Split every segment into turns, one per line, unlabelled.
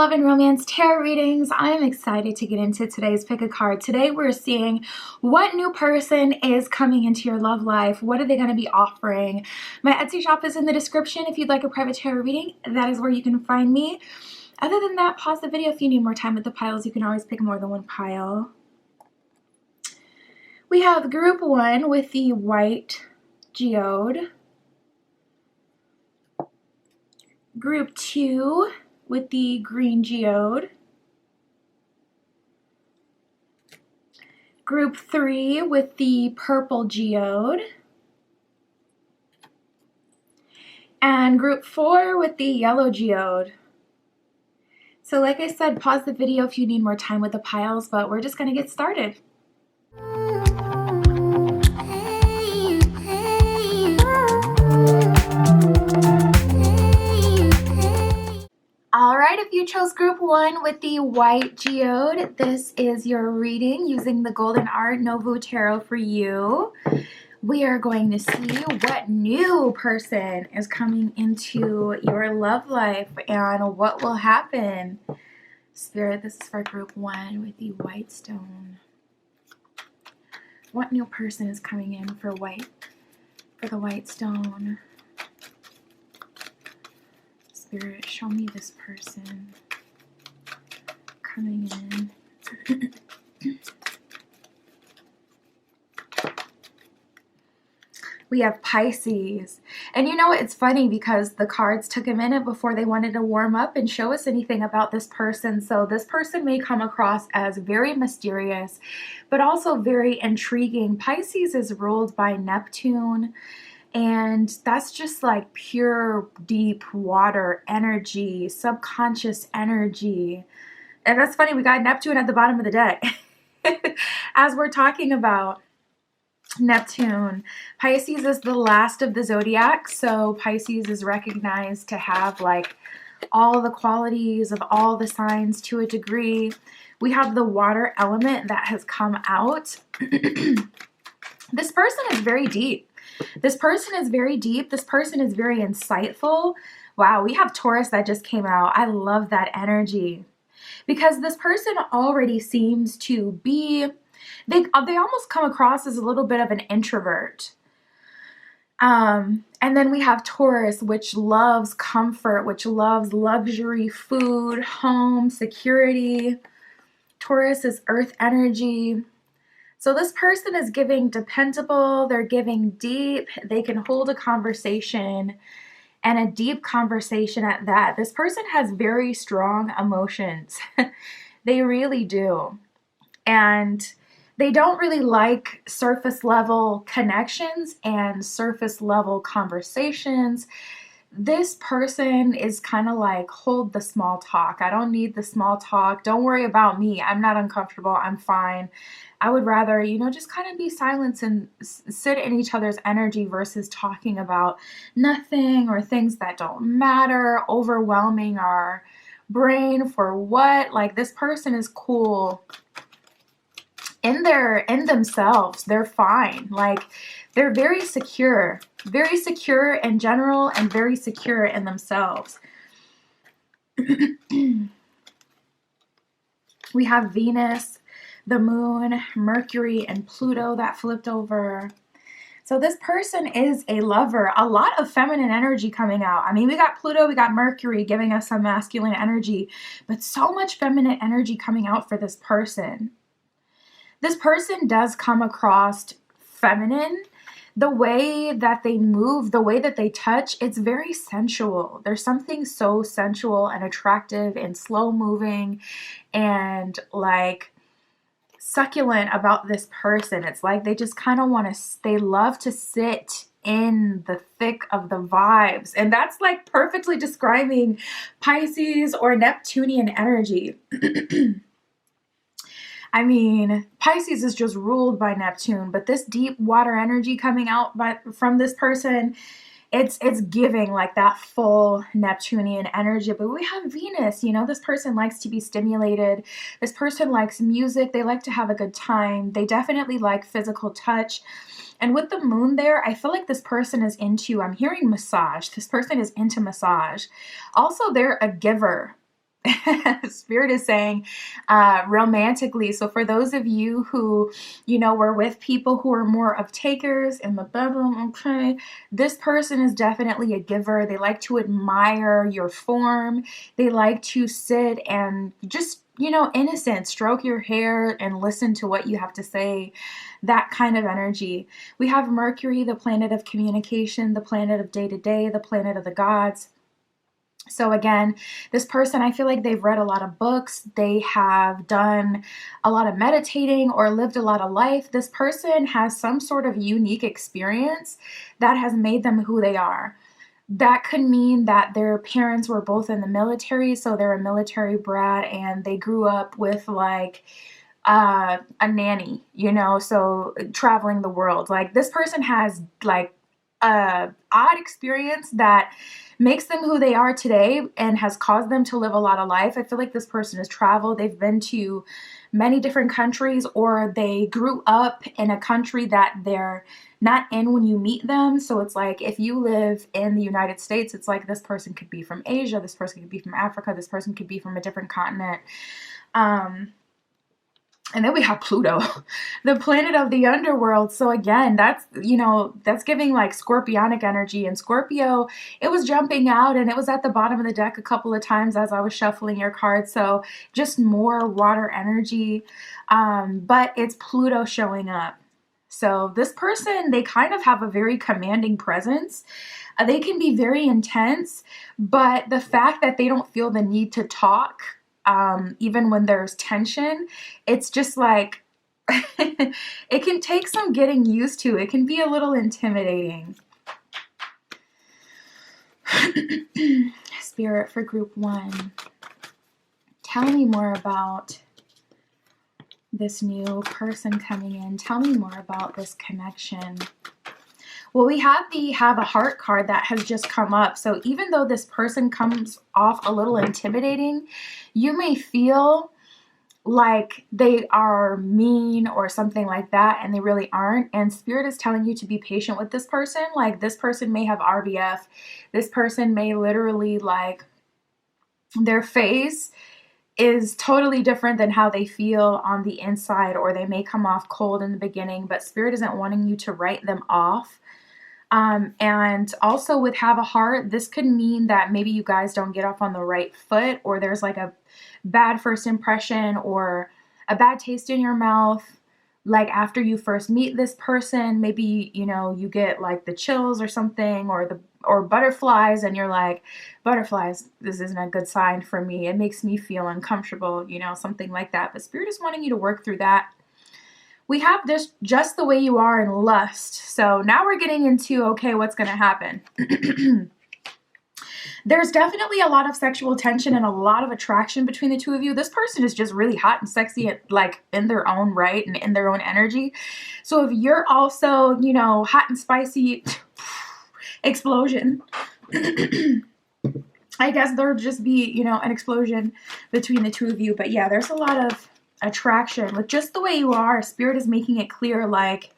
Love and Romance Tarot readings. I'm excited to get into today's pick a card. Today we're seeing what new person is coming into your love life. What are they going to be offering? My Etsy shop is in the description. If you'd like a private tarot reading, that is where you can find me. Other than that, pause the video if you need more time with the piles. You can always pick more than one pile. We have group 1 with the white geode. Group 2 with the green geode. Group 3 with the purple geode. And group 4 with the yellow geode. So like I said, pause the video if you need more time with the piles, but we're just going to get started. Alright, if you chose group 1 with the white geode, this is your reading using the Golden Art Nouveau Tarot for you. We are going to see what new person is coming into your love life and what will happen. Spirit, this is for group 1 with the white stone. What new person is coming in for the white stone? Spirit, show me this person coming in. We have Pisces. And you know what? It's funny because the cards took a minute before they wanted to warm up and show us anything about this person. So this person may come across as very mysterious, but also very intriguing. Pisces is ruled by Neptune. And that's just like pure, deep water energy, subconscious energy. And that's funny, we got Neptune at the bottom of the deck. As we're talking about Neptune, Pisces is the last of the zodiac. So Pisces is recognized to have like all the qualities of all the signs to a degree. We have the water element that has come out. This person is very deep. This person is very deep. This person is very insightful. Wow, we have Taurus that just came out. I love that energy because this person already seems to be, they almost come across as a little bit of an introvert. And then we have Taurus, which loves comfort, which loves luxury, food, home, security. Taurus is earth energy. So this person is giving dependable, they're giving deep, they can hold a conversation and a deep conversation at that. This person has very strong emotions. They really do. And they don't really like surface level connections and surface level conversations. This person is kind of like, hold the small talk. I don't need the small talk. Don't worry about me. I'm not uncomfortable. I'm fine. I would rather, you know, just kind of be silent and sit in each other's energy versus talking about nothing or things that don't matter, overwhelming our brain for what? Like this person is cool in themselves. They're fine. Like they're very secure in general and very secure in themselves. We have Venus, the moon, Mercury, and Pluto that flipped over. So this person is a lover. A lot of feminine energy coming out. I mean, we got Pluto, we got Mercury giving us some masculine energy, but so much feminine energy coming out for this person. This person does come across feminine. The way that they move, the way that they touch, it's very sensual. There's something so sensual and attractive and slow moving and like succulent about this person. It's like they just kind of want to, they love to sit in the thick of the vibes. And that's like perfectly describing Pisces or Neptunian energy. I mean, Pisces is just ruled by Neptune, but this deep water energy coming out from this person, it's giving like that full Neptunian energy. But we have Venus, you know, this person likes to be stimulated. This person likes music. They like to have a good time. They definitely like physical touch. And with the moon there, I feel like this person is into, I'm hearing massage. This person is into massage. Also, they're a giver. Spirit is saying romantically. So for those of you who, were with people who are more of takers in the bedroom, okay, this person is definitely a giver. They like to admire your form. They like to sit and just, innocent, stroke your hair and listen to what you have to say. That kind of energy. We have Mercury, the planet of communication, the planet of day to day, the planet of the gods. So again, this person, I feel like they've read a lot of books. They have done a lot of meditating or lived a lot of life. This person has some sort of unique experience that has made them who they are. That could mean that their parents were both in the military, so they're a military brat, and they grew up with like a nanny, so traveling the world. Like this person has like a odd experience that makes them who they are today and has caused them to live a lot of life. I feel like this person has traveled. They've been to many different countries, or they grew up in a country that they're not in when you meet them. So it's like if you live in the United States, it's like this person could be from Asia, this person could be from Africa, this person could be from a different continent. And then we have Pluto, the planet of the underworld. So again, that's giving like scorpionic energy. And Scorpio, it was jumping out and it was at the bottom of the deck a couple of times as I was shuffling your cards. So just more water energy. But it's Pluto showing up. So this person, they kind of have a very commanding presence. They can be very intense, but the fact that they don't feel the need to talk, even when there's tension, it's just like, it can take some getting used to. It can be a little intimidating. Spirit for group 1. Tell me more about this new person coming in. Tell me more about this connection. Well, we have a heart card that has just come up. So even though this person comes off a little intimidating, you may feel like they are mean or something like that, and they really aren't. And Spirit is telling you to be patient with this person. Like this person may have RBF. This person may literally like their face is totally different than how they feel on the inside, or they may come off cold in the beginning, but Spirit isn't wanting you to write them off. And also with have a heart, this could mean that maybe you guys don't get off on the right foot, or there's like a bad first impression or a bad taste in your mouth. Like after you first meet this person, maybe, you get like the chills or something, or butterflies, and you're like, butterflies, this isn't a good sign for me. It makes me feel uncomfortable, something like that. But Spirit is wanting you to work through that. We have this just the way you are in lust. So now we're getting into, okay, what's going to happen? There's definitely a lot of sexual tension and a lot of attraction between the two of you. This person is just really hot and sexy, like in their own right and in their own energy. So if you're also, hot and spicy, explosion. I guess there'll just be, an explosion between the two of you. But yeah, there's a lot of attraction with just the way you are. Spirit is making it clear, like,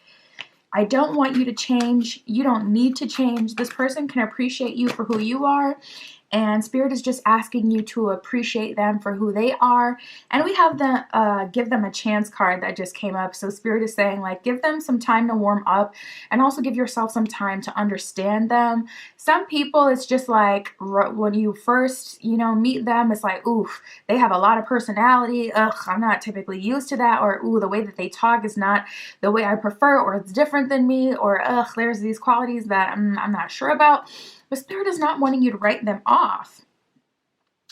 I don't want you to change. You don't need to change. This person can appreciate you for who you are. And Spirit is just asking you to appreciate them for who they are. And we have the give them a chance card that just came up. So Spirit is saying, like, give them some time to warm up, and also give yourself some time to understand them. Some people, it's just like when you first, meet them, it's like, oof, they have a lot of personality. Ugh, I'm not typically used to that. Or, ooh, the way that they talk is not the way I prefer, or it's different than me. Or, ugh, there's these qualities that I'm not sure about. But Spirit is not wanting you to write them off.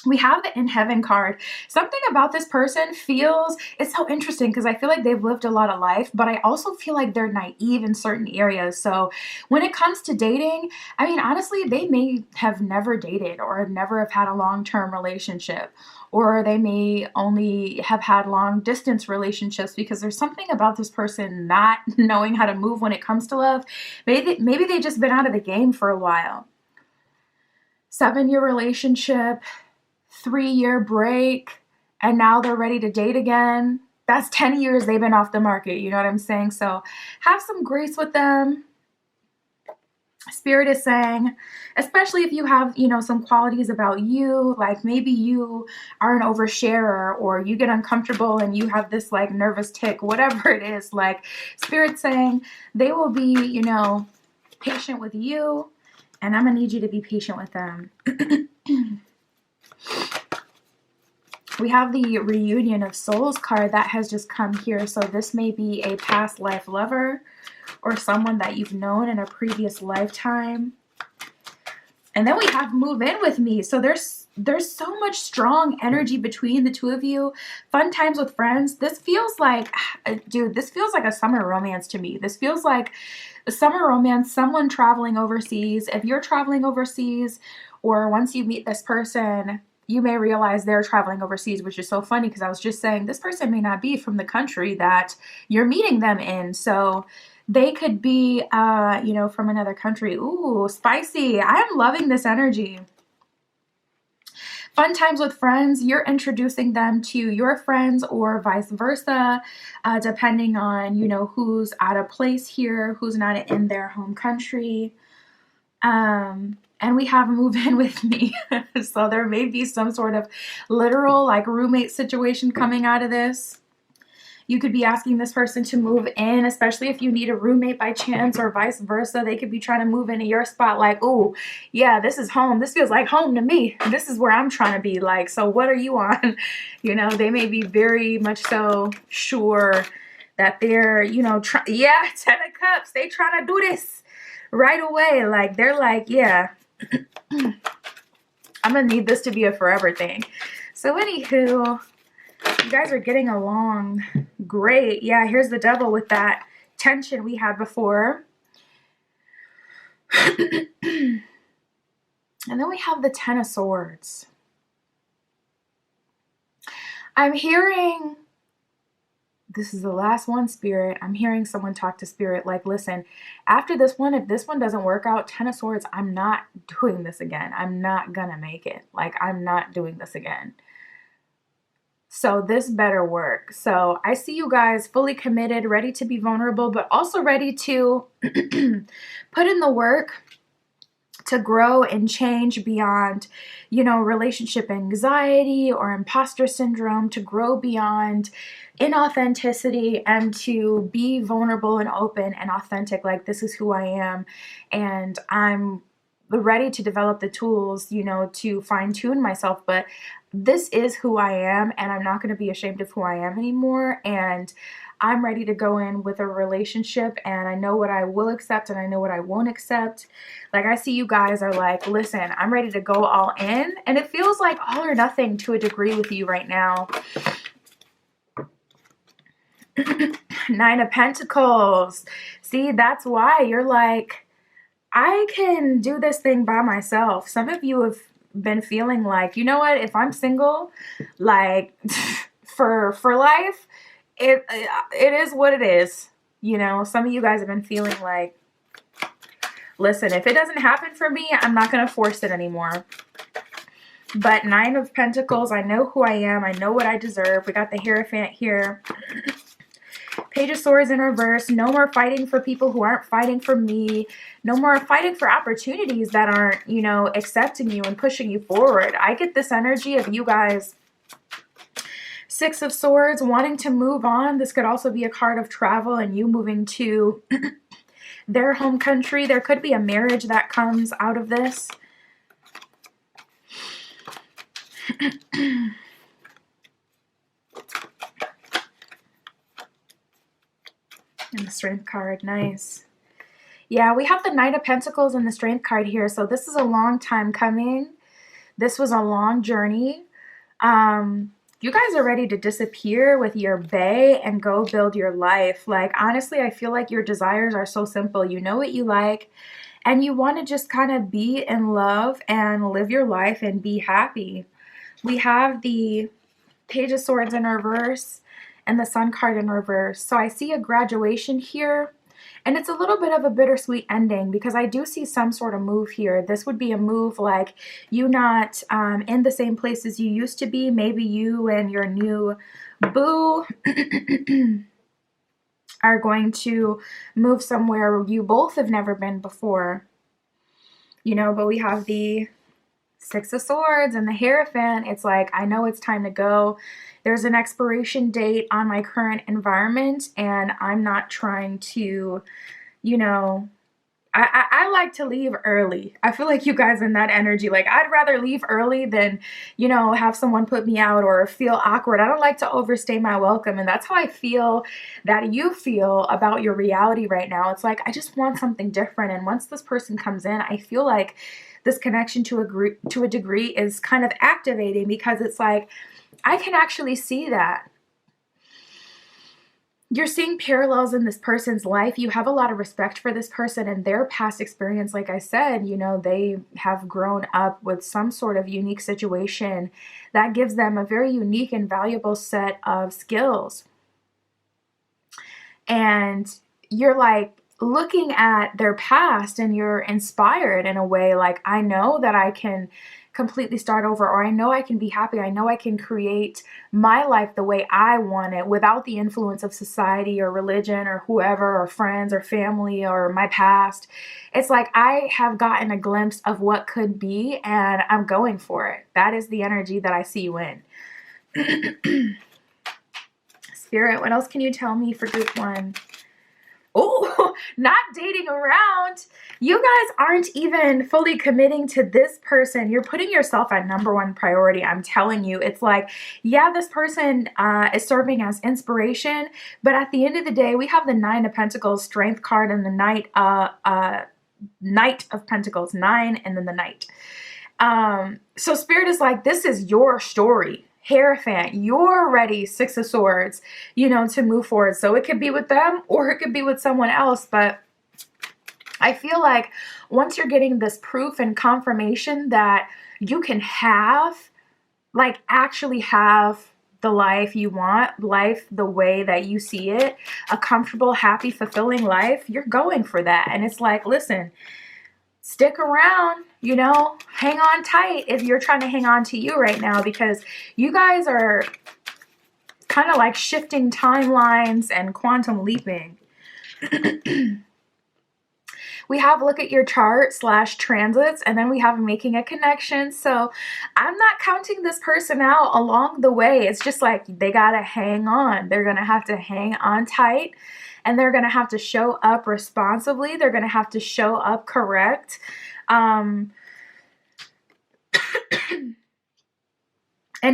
We have the In Heaven card. Something about this person feels, it's so interesting because I feel like they've lived a lot of life, but I also feel like they're naive in certain areas. So when it comes to dating, I mean, honestly, they may have never dated or never have had a long-term relationship, or they may only have had long distance relationships because there's something about this person not knowing how to move when it comes to love. Maybe they've just been out of the game for a while. 7-year relationship, 3-year break, and now they're ready to date again. That's 10 years they've been off the market. You know what I'm saying? So have some grace with them. Spirit is saying, especially if you have, some qualities about you, like maybe you are an oversharer or you get uncomfortable and you have this like nervous tick, whatever it is, like Spirit saying they will be, patient with you, and I'm gonna need you to be patient with them. We have the Reunion of Souls card that has just come here. So this may be a past life lover or someone that you've known in a previous lifetime. And then we have Move In With Me. So there's so much strong energy between the two of you. Fun times with friends. This feels like, dude, this feels like a summer romance to me. This feels like a summer romance, someone traveling overseas. If you're traveling overseas, or once you meet this person, you may realize they're traveling overseas, which is so funny because I was just saying this person may not be from the country that you're meeting them in. So they could be, from another country. Ooh, spicy. I am loving this energy. Fun times with friends. You're introducing them to your friends or vice versa, depending on, who's out of place here, who's not in their home country. And we have Move In With Me. So there may be some sort of literal like roommate situation coming out of this. You could be asking this person to move in, especially if you need a roommate by chance or vice versa. They could be trying to move into your spot like, oh, yeah, this is home. This feels like home to me. This is where I'm trying to be. Like, so what are you on? They may be very much so sure that they're, 10 of Cups. They trying to do this right away. Like, they're like, yeah, I'm going to need this to be a forever thing. So anywho, you guys are getting along great. Yeah, here's the Devil with that tension we had before. And then we have the Ten of Swords. I'm hearing, this is the last one, Spirit. I'm hearing someone talk to Spirit like, listen, after this one, if this one doesn't work out, Ten of Swords, I'm not doing this again. I'm not gonna make it. Like, I'm not doing this again. So this better work. So I see you guys fully committed, ready to be vulnerable, but also ready to put in the work to grow and change beyond, relationship anxiety or imposter syndrome, to grow beyond inauthenticity and to be vulnerable and open and authentic. Like, this is who I am, and I'm ready to develop the tools, to fine tune myself. But this is who I am, and I'm not going to be ashamed of who I am anymore. And I'm ready to go in with a relationship, and I know what I will accept and I know what I won't accept. Like, I see you guys are like, listen, I'm ready to go all in. And it feels like all or nothing to a degree with you right now. Nine of Pentacles. See, that's why you're like, I can do this thing by myself. Some of you have been feeling like, you know what, if I'm single, like for life, it is what it is. Some of you guys have been feeling like, listen, if it doesn't happen for me, I'm not going to force it anymore. But Nine of Pentacles, I know who I am. I know what I deserve. We got the Hierophant here. Page of Swords in reverse. No more fighting for people who aren't fighting for me. No more fighting for opportunities that aren't, accepting you and pushing you forward. I get this energy of you guys. Six of Swords, wanting to move on. This could also be a card of travel and you moving to their home country. There could be a marriage that comes out of this. And the Strength card, nice. Yeah, we have the Knight of Pentacles and the Strength card here. So this is a long time coming. This was a long journey. You guys are ready to disappear with your bae and go build your life. Like, honestly, I feel like your desires are so simple. You know what you like, and you want to just kind of be in love and live your life and be happy. We have the Page of Swords in reverse and the Sun card in reverse. So I see a graduation here, and it's a little bit of a bittersweet ending because I do see some sort of move here. This would be a move like you not in the same place as you used to be. Maybe you and your new boo are going to move somewhere you both have never been before. but we have the Six of Swords and the Hierophant. It's like, I know it's time to go. There's an expiration date on my current environment, and I'm not trying to, I like to leave early. I feel like you guys in that energy. Like, I'd rather leave early than, have someone put me out or feel awkward. I don't like to overstay my welcome. And that's how I feel that you feel about your reality right now. It's like, I just want something different. And once this person comes in, I feel like this connection to a degree is kind of activating, because it's like, I can actually see that. You're seeing parallels in this person's life. You have a lot of respect for this person and their past experience. Like I said, they have grown up with some sort of unique situation that gives them a very unique and valuable set of skills. And you're like looking at their past and you're inspired in a way, like, I know that I can completely start over, or I know I can be happy. I know I can create my life the way I want it without the influence of society or religion or whoever or friends or family or my past. It's like, I have gotten a glimpse of what could be and I'm going for it. That is the energy that I see you in. Spirit, what else can you tell me for group one? Oh, not dating around. You guys aren't even fully committing to this person. You're putting yourself at number one priority. I'm telling you, it's like, yeah, this person is serving as inspiration, but at the end of the day, we have the Nine of Pentacles Strength card and the Knight of Pentacles, 9, and then the Knight. So Spirit is like, this is your story. Hierophant, you're ready, Six of Swords, to move forward. So it could be with them or it could be with someone else. But I feel like once you're getting this proof and confirmation that you can actually have the life you want, life the way that you see it, a comfortable, happy, fulfilling life, you're going for that. And it's like, listen, stick around, hang on tight if you're trying to hang on to you right now, because you guys are kind of like shifting timelines and quantum leaping. We have look at your chart / transits, and then we have making a connection. So I'm not counting this person out along the way. It's just like, they got to hang on. They're going to have to hang on tight. And they're going to have to show up responsibly. They're going to have to show up correct. In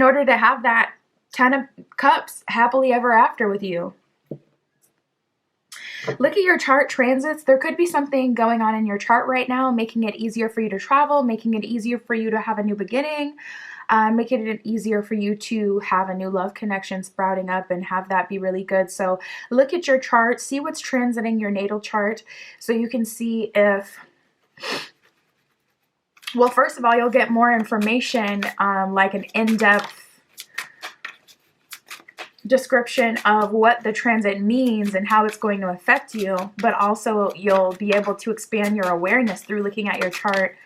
order to have that 10 of Cups happily ever after with you. Look at your chart transits. There could be something going on in your chart right now, making it easier for you to travel, making it easier for you to have a new beginning, making it easier for you to have a new love connection sprouting up and have that be really good. So look at your chart, see what's transiting your natal chart so you can see if, well, first of all, you'll get more information, like an in-depth description of what the transit means and how it's going to affect you, but also you'll be able to expand your awareness through looking at your chart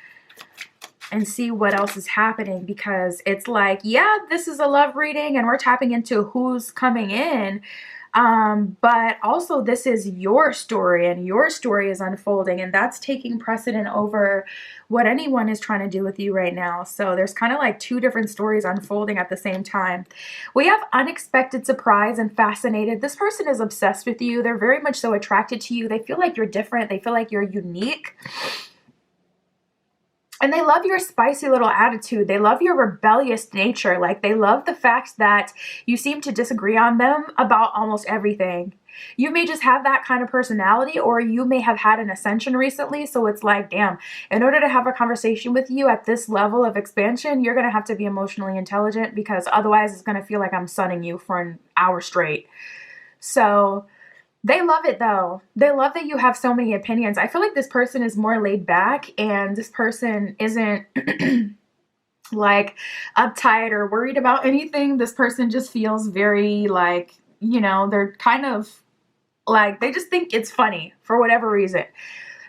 and see what else is happening, because it's like, yeah, this is a love reading and we're tapping into who's coming in, but also this is your story and your story is unfolding, and that's taking precedent over what anyone is trying to do with you right now. So there's kind of like two different stories unfolding at the same time. We have unexpected surprise and fascinated. This person is obsessed with you. They're very much so attracted to you. They feel like you're different. They feel like you're unique. And they love your spicy little attitude. They love your rebellious nature. Like, they love the fact that you seem to disagree on them about almost everything. You may just have that kind of personality, or you may have had an ascension recently. So it's like, damn, in order to have a conversation with you at this level of expansion, you're going to have to be emotionally intelligent, because otherwise it's going to feel like I'm sunning you for an hour straight. So they love it though. They love that you have so many opinions. I feel like this person is more laid back, and this person isn't like uptight or worried about anything. This person just feels very like, they're kind of like, they just think it's funny for whatever reason.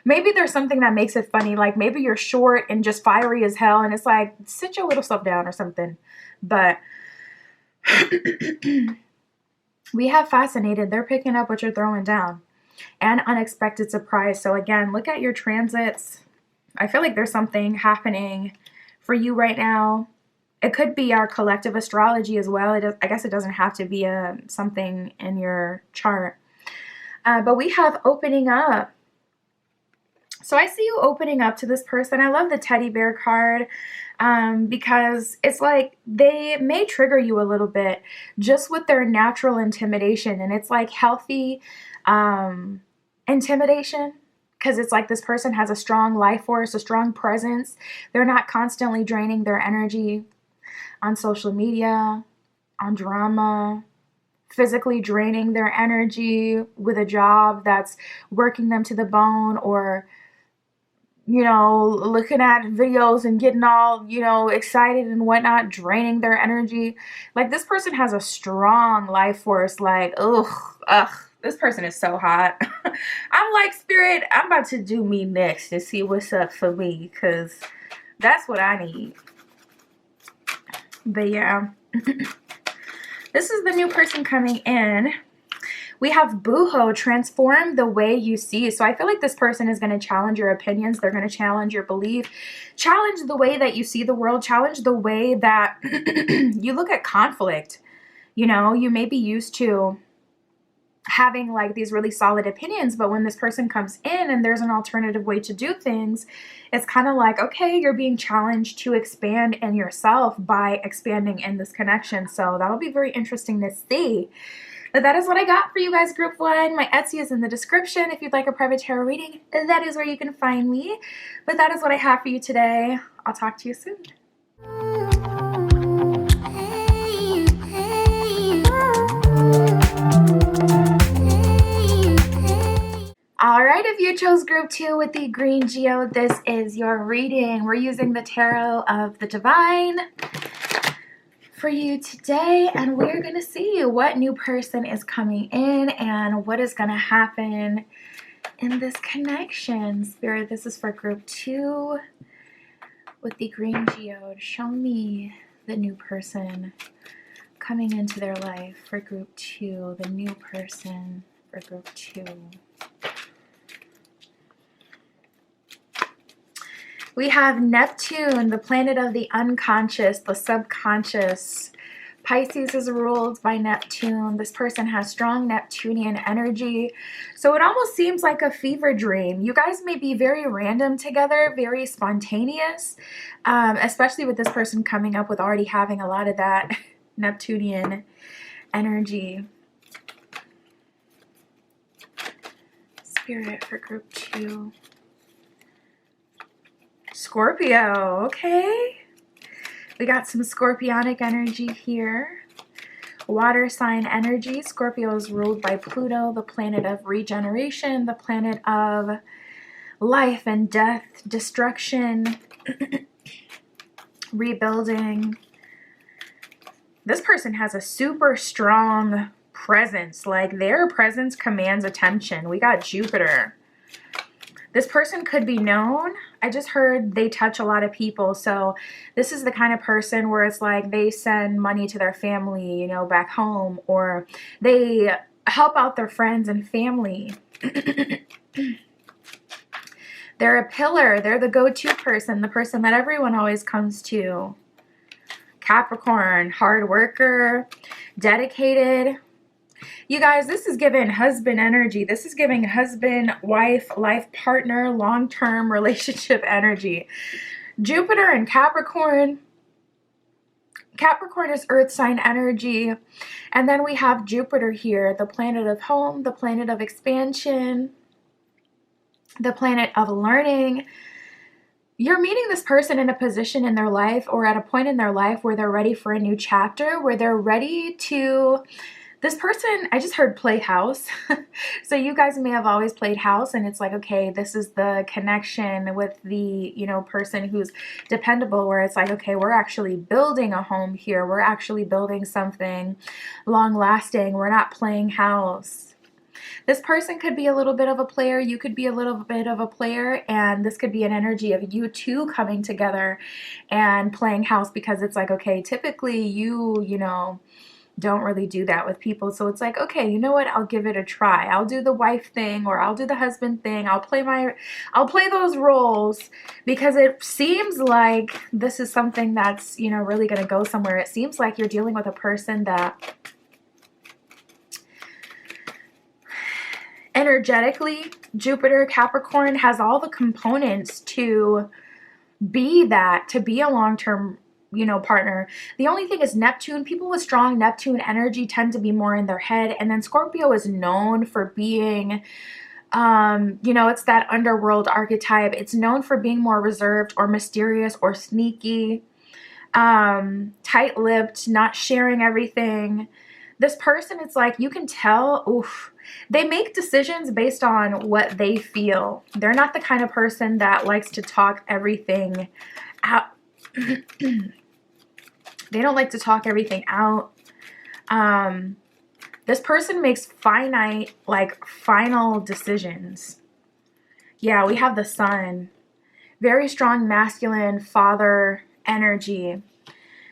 Maybe there's something that makes it funny. Like, maybe you're short and just fiery as hell, and it's like, sit your little self down or something. But we have fascinated. They're picking up what you're throwing down. And unexpected surprise. So again, look at your transits. I feel like there's something happening for you right now. It could be our collective astrology as well. I guess it doesn't have to be something in your chart. But we have opening up. So I see you opening up to this person. I love the teddy bear card because it's like they may trigger you a little bit just with their natural intimidation. And it's like healthy intimidation, because it's like this person has a strong life force, a strong presence. They're not constantly draining their energy on social media, on drama, physically draining their energy with a job that's working them to the bone, or looking at videos and getting all, excited and whatnot, draining their energy. Like, this person has a strong life force. Like, ugh, this person is so hot. I'm like, Spirit, I'm about to do me next and see what's up for me, because that's what I need. But yeah, this is the new person coming in. We have Booho, transform the way you see. So I feel like this person is going to challenge your opinions. They're going to challenge your belief, challenge the way that you see the world, challenge the way that you look at conflict. You may be used to having like these really solid opinions, but when this person comes in and there's an alternative way to do things, it's kind of like, okay, you're being challenged to expand in yourself by expanding in this connection. So that'll be very interesting to see. But that is what I got for you guys, group 1. My Etsy is in the description. If you'd like a private tarot reading, that is where you can find me. But that is what I have for you today. I'll talk to you soon. Alright, if you chose group 2 with the green geo, this is your reading. We're using the Tarot of the Divine for you today, and we're going to see what new person is coming in and what is going to happen in this connection. Spirit, this is for group 2 with the green geode. Show me the new person coming into their life for group 2, the new person for group 2. We have Neptune, the planet of the unconscious, the subconscious. Pisces is ruled by Neptune. This person has strong Neptunian energy. So it almost seems like a fever dream. You guys may be very random together, very spontaneous, especially with this person coming up with already having a lot of that Neptunian energy. Spirit for group 2. Scorpio, okay. We got some scorpionic energy here. Water sign energy. Scorpio is ruled by Pluto, the planet of regeneration, the planet of life and death, destruction, rebuilding. This person has a super strong presence. Like, their presence commands attention. We got Jupiter. This person could be known. I just heard they touch a lot of people. So this is the kind of person where it's like they send money to their family, back home, or they help out their friends and family. They're a pillar. They're the go-to person, the person that everyone always comes to. Capricorn, hard worker, dedicated. You guys, this is giving husband energy. This is giving husband, wife, life partner, long-term relationship energy. Jupiter and Capricorn. Capricorn is earth sign energy. And then we have Jupiter here, the planet of home, the planet of expansion, the planet of learning. You're meeting this person in a position in their life or at a point in their life where they're ready for a new chapter, where they're ready to... This person, I just heard play house. So you guys may have always played house, and it's like, okay, this is the connection with the, person who's dependable, where it's like, okay, we're actually building a home here. We're actually building something long lasting. We're not playing house. This person could be a little bit of a player. You could be a little bit of a player, and this could be an energy of you two coming together and playing house, because it's like, okay, typically you don't really do that with people. So it's like, okay, you know what? I'll give it a try. I'll do the wife thing, or I'll do the husband thing. I'll play those roles, because it seems like this is something that's, you know, really going to go somewhere. It seems like you're dealing with a person that energetically, Jupiter, Capricorn, has all the components to be that, to be a long-term, you know, partner. The only thing is Neptune, people with strong Neptune energy tend to be more in their head. And then Scorpio is known for being, you know, it's that underworld archetype. It's known for being more reserved or mysterious or sneaky, tight-lipped, not sharing everything. This person, it's like you can tell, oof, they make decisions based on what they feel. They're not the kind of person that likes to talk everything out. They don't like to talk everything out. This person makes finite, like final decisions. Yeah, we have the Sun. Very strong masculine father energy.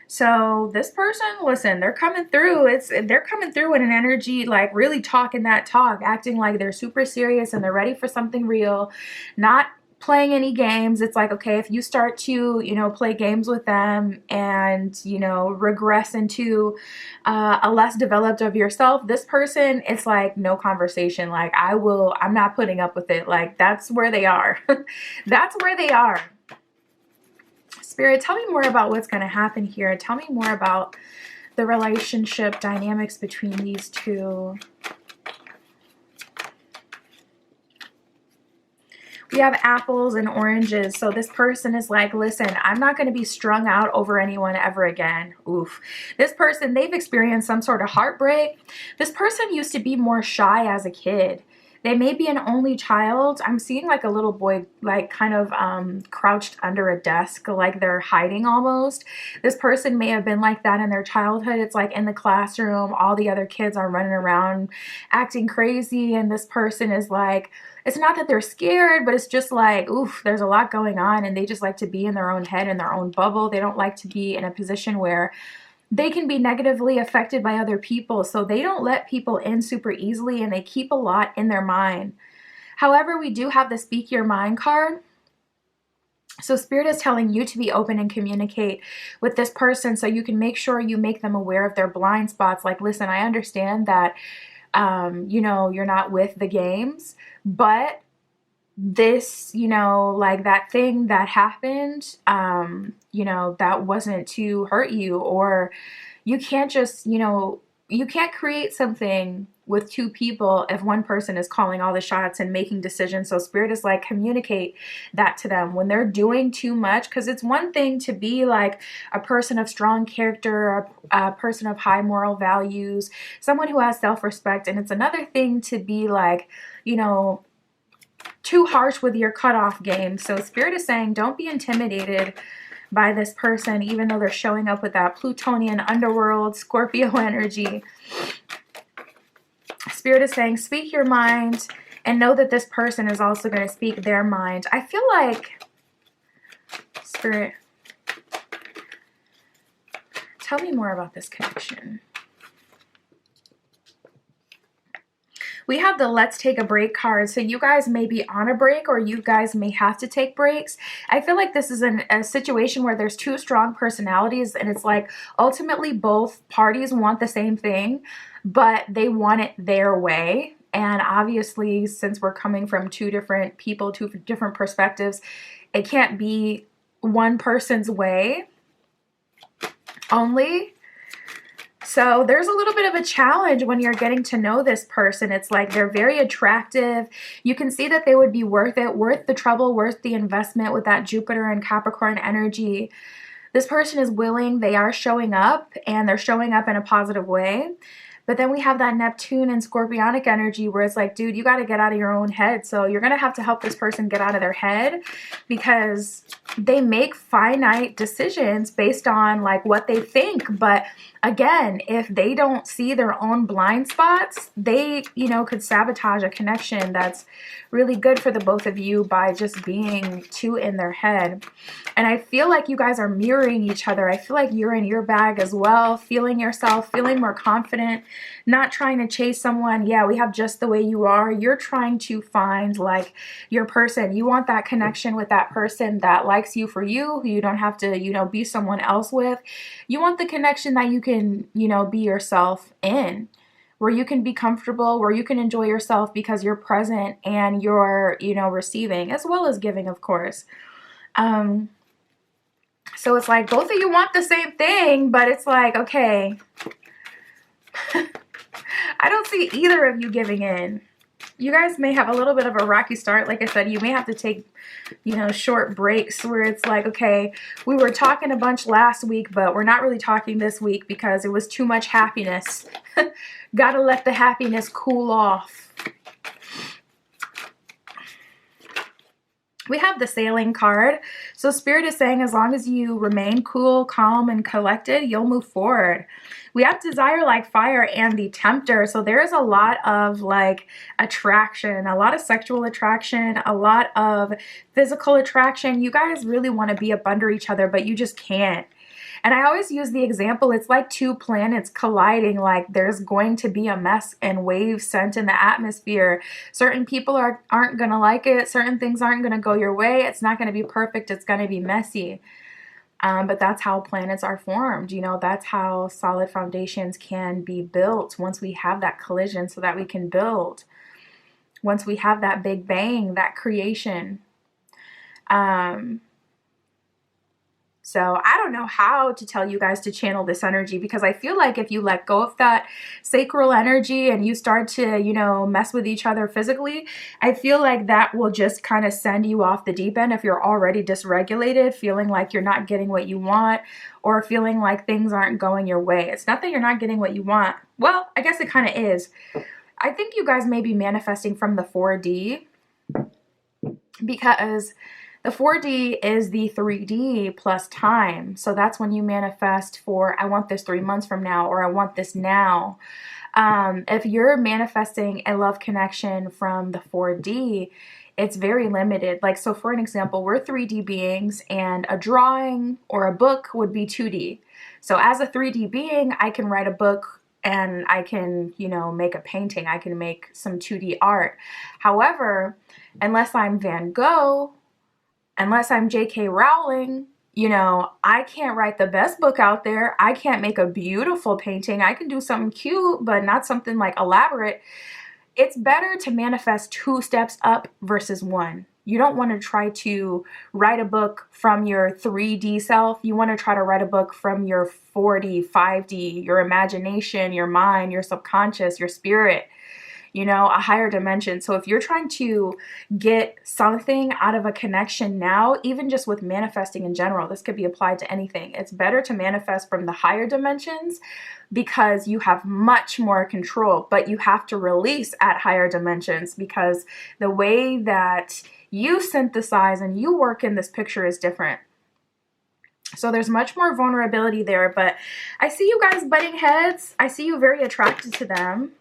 So this person, listen, they're coming through. They're coming through in an energy, like really talking that talk, acting like they're super serious and they're ready for something real, not playing any games. It's like, okay, if you start to, you know, play games with them and, you know, regress into a less developed of yourself, this person, it's like no conversation. Like I'm not putting up with it. Like that's where they are. That's where they are. Spirit, tell me more about what's going to happen here. Tell me more about the relationship dynamics between these two. We have apples and oranges. So this person is like, listen, I'm not going to be strung out over anyone ever again. Oof. This person, they've experienced some sort of heartbreak. This person used to be more shy as a kid. They may be an only child. I'm seeing like a little boy, like kind of crouched under a desk, like they're hiding almost. This person may have been like that in their childhood. It's like in the classroom, all the other kids are running around acting crazy. And this person is like, it's not that they're scared, but it's just like, oof, there's a lot going on. And they just like to be in their own head, in their own bubble. They don't like to be in a position where they can be negatively affected by other people. So they don't let people in super easily, and they keep a lot in their mind. However, we do have the Speak Your Mind card. So Spirit is telling you to be open and communicate with this person so you can make sure you make them aware of their blind spots. Like, listen, I understand that, you know, you're not with the games, but this, you know, like that thing that happened, you know, that wasn't to hurt you, or you can't just, you know, you can't create something with two people if one person is calling all the shots and making decisions. So Spirit is like, communicate that to them when they're doing too much, because it's one thing to be like a person of strong character, a person of high moral values, someone who has self-respect, and it's another thing to be like, you know, too harsh with your cutoff game. So Spirit is saying, don't be intimidated by this person, even though they're showing up with that Plutonian underworld Scorpio energy. Spirit is saying, speak your mind and know that this person is also going to speak their mind. I feel like, Spirit, tell me more about this connection. We have the Let's Take a Break card. So you guys may be on a break, or you guys may have to take breaks. I feel like this is a situation where there's two strong personalities, and it's like ultimately both parties want the same thing, but they want it their way. And obviously, since we're coming from two different people, two different perspectives, it can't be one person's way only. So there's a little bit of a challenge when you're getting to know this person. It's like they're very attractive. You can see that they would be worth it, worth the trouble, worth the investment with that Jupiter and Capricorn energy. This person is willing, they are showing up, and they're showing up in a positive way. But then we have that Neptune and Scorpionic energy where it's like, dude, you got to get out of your own head. So you're going to have to help this person get out of their head, because they make finite decisions based on like what they think. But again, if they don't see their own blind spots, they, you know, could sabotage a connection that's really good for the both of you by just being too in their head. And I feel like you guys are mirroring each other. I feel like you're in your bag as well, feeling yourself, feeling more confident, not trying to chase someone. Yeah, we have just the way you are. You're trying to find like your person. You want that connection with that person that likes you for you, who you don't have to, you know, be someone else with. You want the connection that you can, you know, be yourself in, where you can be comfortable, where you can enjoy yourself because you're present and you're, you know, receiving as well as giving, of course. So it's like both of you want the same thing, but it's like, okay, I don't see either of you giving in. You guys may have a little bit of a rocky start. Like I said, you may have to take, you know, short breaks where it's like, okay, we were talking a bunch last week, but we're not really talking this week because it was too much happiness. Gotta let the happiness cool off. We have the sailing card. So Spirit is saying as long as you remain cool, calm, and collected, you'll move forward. We have desire like fire and the tempter. So there's a lot of like attraction, a lot of sexual attraction, a lot of physical attraction. You guys really want to be up under each other, but you just can't. And I always use the example, it's like two planets colliding, like there's going to be a mess and waves sent in the atmosphere. Certain people aren't going to like it. Certain things aren't going to go your way. It's not going to be perfect. It's going to be messy. But that's how planets are formed. You know, that's how solid foundations can be built once we have that collision so that we can build. Once we have that big bang, that creation. So I don't know how to tell you guys to channel this energy, because I feel like if you let go of that sacral energy and you start to, you know, mess with each other physically, I feel like that will just kind of send you off the deep end if you're already dysregulated, feeling like you're not getting what you want or feeling like things aren't going your way. It's not that you're not getting what you want. Well, I guess it kind of is. I think you guys may be manifesting from the 4D, because the 4D is the 3D plus time. So that's when you manifest for, I want this 3 months from now, or I want this now. If you're manifesting a love connection from the 4D, it's very limited. Like, so for an example, we're 3D beings and a drawing or a book would be 2D. So as a 3D being, I can write a book and I can, you know, make a painting. I can make some 2D art. However, unless I'm Van Gogh, unless I'm J.K. Rowling, you know, I can't write the best book out there. I can't make a beautiful painting. I can do something cute, but not something like elaborate. It's better to manifest 2 steps up versus 1. You don't want to try to write a book from your 3D self. You want to try to write a book from your 4D, 5D, your imagination, your mind, your subconscious, your spirit, you know, a higher dimension. So if you're trying to get something out of a connection now, even just with manifesting in general, this could be applied to anything. It's better to manifest from the higher dimensions because you have much more control, but you have to release at higher dimensions because the way that you synthesize and you work in this picture is different. So there's much more vulnerability there, but I see you guys butting heads. I see you very attracted to them.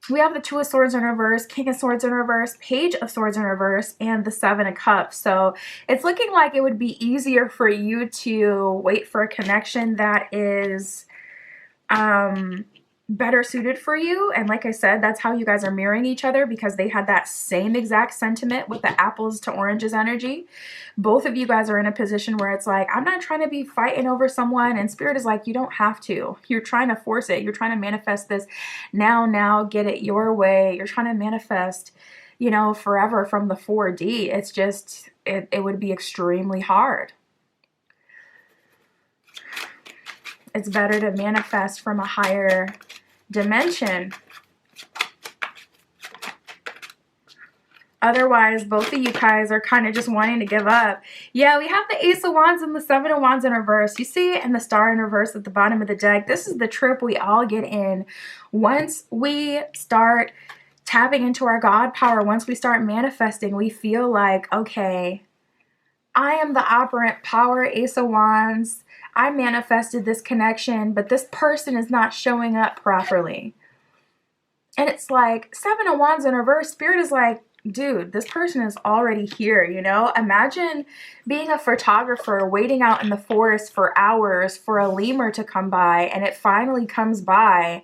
We have the 2 of Swords in reverse, King of Swords in reverse, Page of Swords in reverse, and the 7 of Cups. So it's looking like it would be easier for you to wait for a connection that is better suited for you. And like I said, that's how you guys are mirroring each other, because they had that same exact sentiment with the apples to oranges energy. Both of you guys are in a position where it's like, I'm not trying to be fighting over someone, and Spirit is like, you don't have to. You're trying to force it. You're trying to manifest this now, get it your way. You're trying to manifest, you know, forever from the 4D. It's just, it would be extremely hard. It's better to manifest from a higher dimension. Otherwise, both of you guys are kind of just wanting to give up. Yeah, we have the Ace of Wands and the 7 of Wands in reverse. You see, and the Star in reverse at the bottom of the deck. This is the trip we all get in once we start tapping into our God power, once we start manifesting, we feel like, okay, I am the operant power, Ace of Wands. I manifested this connection, but this person is not showing up properly. And it's like, Seven of Wands in reverse. Spirit is like, dude, this person is already here, you know? Imagine being a photographer waiting out in the forest for hours for a lemur to come by, and it finally comes by,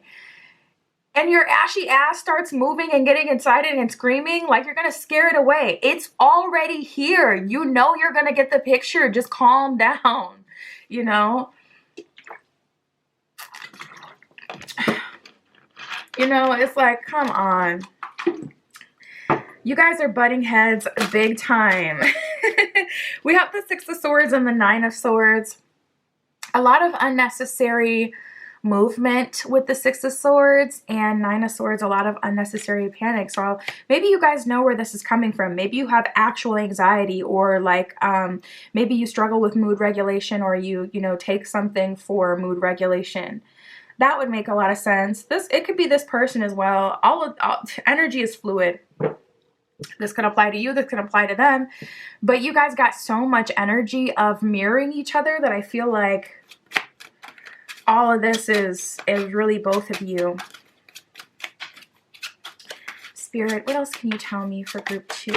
and your ashy ass starts moving and getting excited and screaming like you're gonna scare it away. It's already here. You know you're gonna get the picture. Just calm down, you know? You know, it's like, come on. You guys are butting heads big time. We have the Six of Swords and the Nine of Swords. A lot of unnecessary movement with the Six of Swords and Nine of Swords, a lot of unnecessary panic. So maybe you guys know where this is coming from. Maybe you have actual anxiety, or like maybe you struggle with mood regulation, or you know, take something for mood regulation. That would make a lot of sense. It could be this person as well. All energy is fluid. This could apply to you, this could apply to them, but you guys got so much energy of mirroring each other that I feel like all of this is really both of you. Spirit, what else can you tell me for group 2?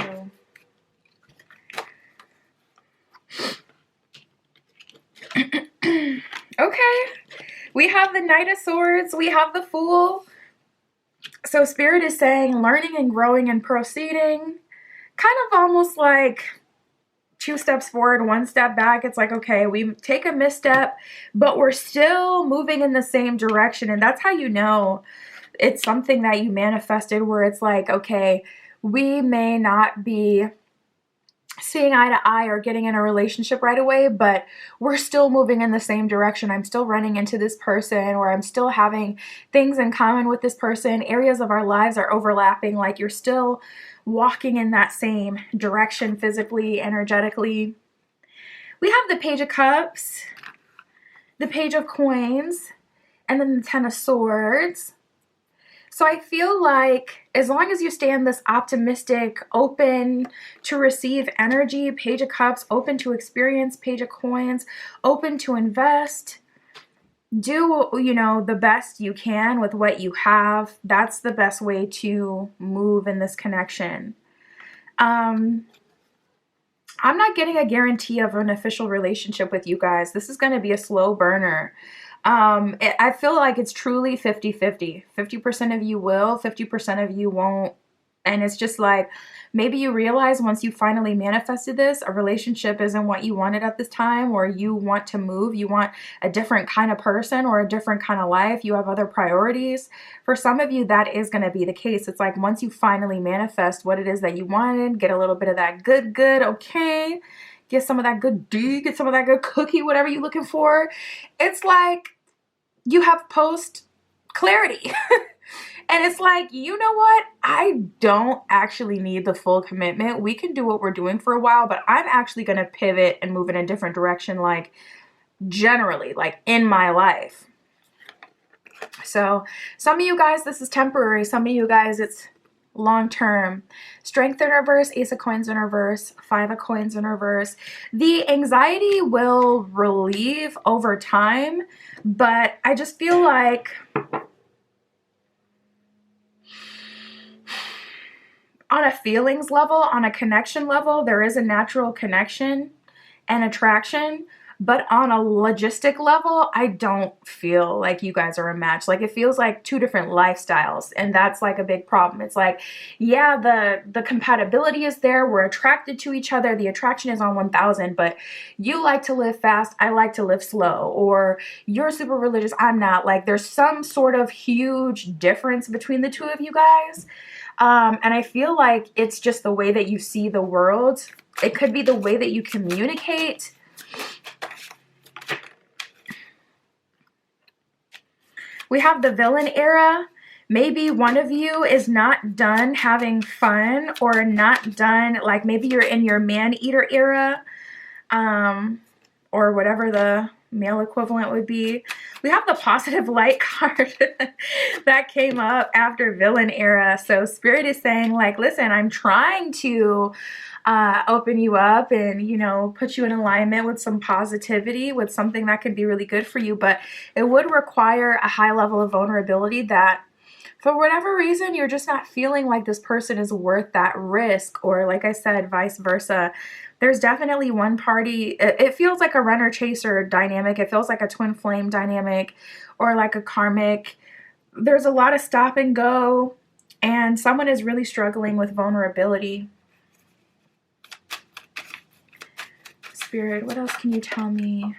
Okay, we have the Knight of Swords, we have the Fool. So Spirit is saying learning and growing and proceeding, kind of almost like 2 steps forward, 1 step back. It's like, okay, we take a misstep, but we're still moving in the same direction. And that's how you know it's something that you manifested, where it's like, okay, we may not be seeing eye to eye or getting in a relationship right away, but we're still moving in the same direction. I'm still running into this person, or I'm still having things in common with this person. Areas of our lives are overlapping. Like, you're still walking in that same direction physically, energetically. We have the Page of Cups, the Page of Coins, and then the Ten of Swords. So I feel like as long as you stay in this optimistic, open to receive energy, Page of Cups, open to experience, Page of Coins, open to invest, do, you know, the best you can with what you have. That's the best way to move in this connection. I'm not getting a guarantee of an official relationship with you guys. This is going to be a slow burner. I feel like it's truly 50-50. 50% of you will, 50% of you won't. And it's just like, maybe you realize once you finally manifested this, a relationship isn't what you wanted at this time, or you want to move, you want a different kind of person or a different kind of life. You have other priorities. For some of you, that is going to be the case. It's like, once you finally manifest what it is that you wanted, get a little bit of that good, okay, get some of that good D, get some of that good cookie, whatever you're looking for. It's like, you have post clarity. And it's like, you know what? I don't actually need the full commitment. We can do what we're doing for a while, but I'm actually going to pivot and move in a different direction, like generally, like in my life. So some of you guys, this is temporary. Some of you guys, it's long term. Strength in reverse, Ace of Coins in reverse, Five of Coins in reverse. The anxiety will relieve over time, but I just feel like on a feelings level, on a connection level, there is a natural connection and attraction. But on a logistic level, I don't feel like you guys are a match. Like, it feels like 2 different lifestyles, and that's like a big problem. It's like, yeah, the compatibility is there. We're attracted to each other. The attraction is on 1000, but you like to live fast. I like to live slow. Or you're super religious. I'm not. Like, there's some sort of huge difference between the 2 of you guys. And I feel like it's just the way that you see the world. It could be the way that you communicate. We have the villain era. Maybe one of you is not done having fun, or not done, like maybe you're in your man-eater era, or whatever male equivalent would be. We have the positive light card that came up after villain era. So Spirit is saying, like, listen, I'm trying to open you up and, you know, put you in alignment with some positivity, with something that could be really good for you. But it would require a high level of vulnerability that, for whatever reason, you're just not feeling like this person is worth that risk. Or, like I said, vice versa. There's definitely one party, it feels like a runner chaser dynamic. It feels like a twin flame dynamic, or like a karmic. There's a lot of stop and go, and someone is really struggling with vulnerability. Spirit, what else can you tell me?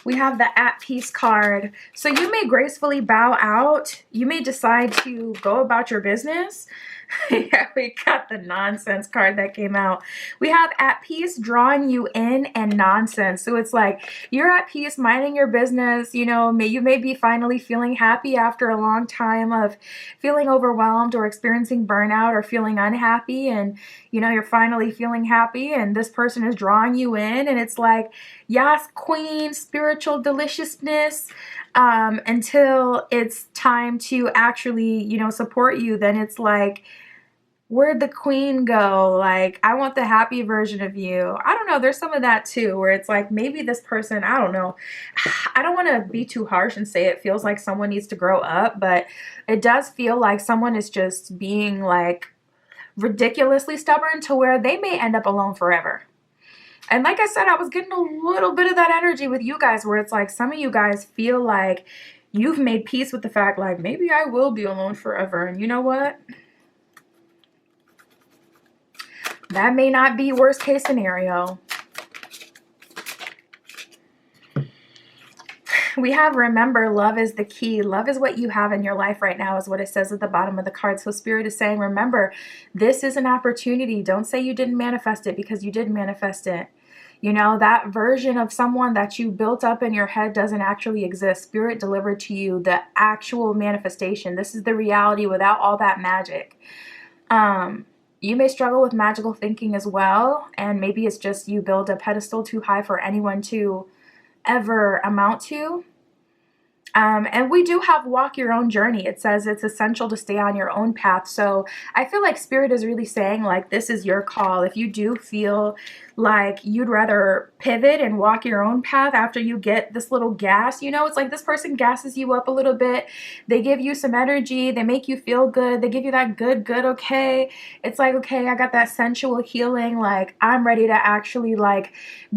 We have the At Peace card. So you may gracefully bow out. You may decide to go about your business. Yeah, we got the nonsense card that came out. We have At Peace drawing you in and nonsense. So it's like you're at peace, minding your business. You know, you may be finally feeling happy after a long time of feeling overwhelmed or experiencing burnout or feeling unhappy. And, you know, you're finally feeling happy and this person is drawing you in. And it's like, yes, queen, spiritual deliciousness. Until it's time to actually, you know, support you, then it's like, where'd the queen go? Like, I want the happy version of you. I don't know. There's some of that too, where it's like, maybe this person, I don't know. I don't want to be too harsh and say it feels like someone needs to grow up, but it does feel like someone is just being like ridiculously stubborn to where they may end up alone forever. And like I said, I was getting a little bit of that energy with you guys, where it's like some of you guys feel like you've made peace with the fact, like, maybe I will be alone forever. And you know what? That may not be worst case scenario. We have, remember, love is the key. Love is what you have in your life right now, is what it says at the bottom of the card. So Spirit is saying, remember, this is an opportunity. Don't say you didn't manifest it, because you did manifest it. You know, that version of someone that you built up in your head doesn't actually exist. Spirit delivered to you the actual manifestation. This is the reality without all that magic. You may struggle with magical thinking as well. And maybe it's just you build a pedestal too high for anyone to ever amount to. And we do have walk your own journey. It says it's essential to stay on your own path. So I feel like Spirit is really saying, like, this is your call. If you do feel like you'd rather pivot and walk your own path after you get this little gas, you know, it's like this person gasses you up a little bit. They give you some energy. They make you feel good. They give you that good, okay. It's like, okay, I got that sensual healing. Like, I'm ready to actually like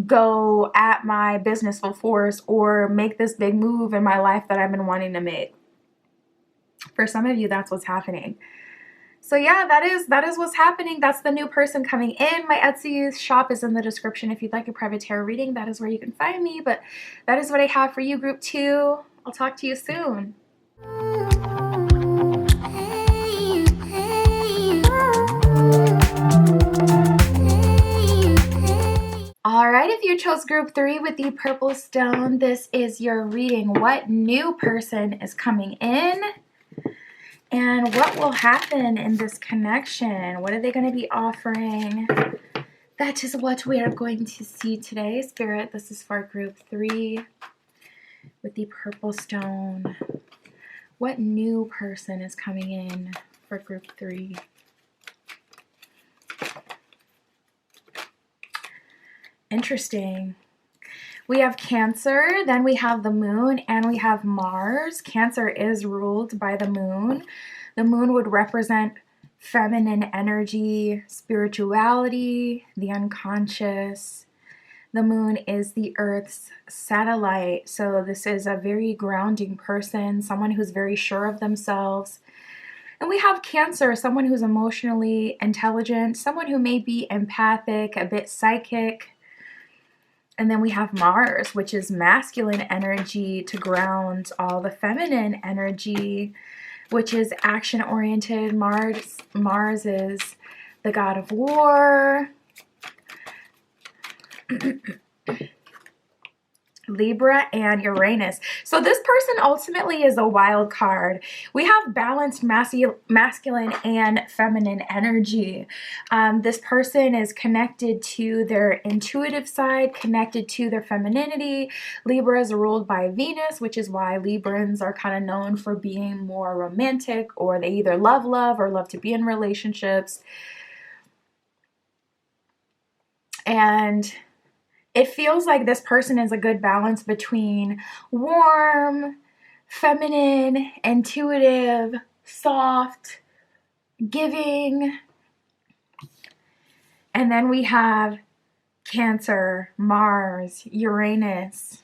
go at my business full force or make this big move in my life that I've been wanting to make. For some of you, that's what's happening. So yeah, that is what's happening. That's the new person coming in. My Etsy shop is in the description. If you'd like a private tarot reading, that is where you can find me. But that is what I have for you, group 2. I'll talk to you soon. All right, if you chose group 3 with the purple stone, this is your reading. What new person is coming in? And what will happen in this connection? What are they going to be offering? That is what we are going to see today. Spirit, this is for group 3 with the purple stone. What new person is coming in for group 3? Interesting. We have Cancer, then we have the moon, and we have Mars. Cancer is ruled by the moon. The moon would represent feminine energy, spirituality, the unconscious. The moon is the Earth's satellite. So this is a very grounding person, someone who's very sure of themselves. And we have Cancer, someone who's emotionally intelligent, someone who may be empathic, a bit psychic. And then we have Mars, which is masculine energy to ground all the feminine energy, which is action-oriented. Mars is the god of war. Libra and Uranus. So this person ultimately is a wild card. We have balanced masculine and feminine energy. This person is connected to their intuitive side, connected to their femininity. Libra is ruled by Venus, which is why Librans are kind of known for being more romantic, or they either love or love to be in relationships. And it feels like this person is a good balance between warm, feminine, intuitive, soft, giving. And then we have Cancer, Mars, Uranus.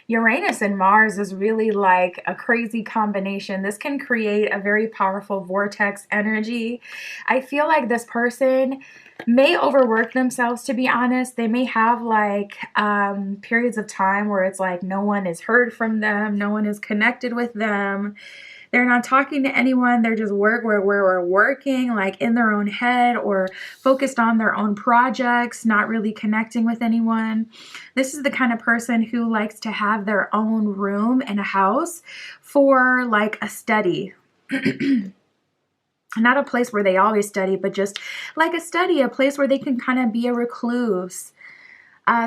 Uranus and Mars is really like a crazy combination. This can create a very powerful vortex energy. I feel like this person may overwork themselves, to be honest. They may have like periods of time where it's like no one is heard from them, no one is connected with them. They're not talking to anyone. They're just working like in their own head or focused on their own projects, not really connecting with anyone. This is the kind of person who likes to have their own room in a house for like a study. Not a place where they always study, but just like a study, a place where they can kind of be a recluse.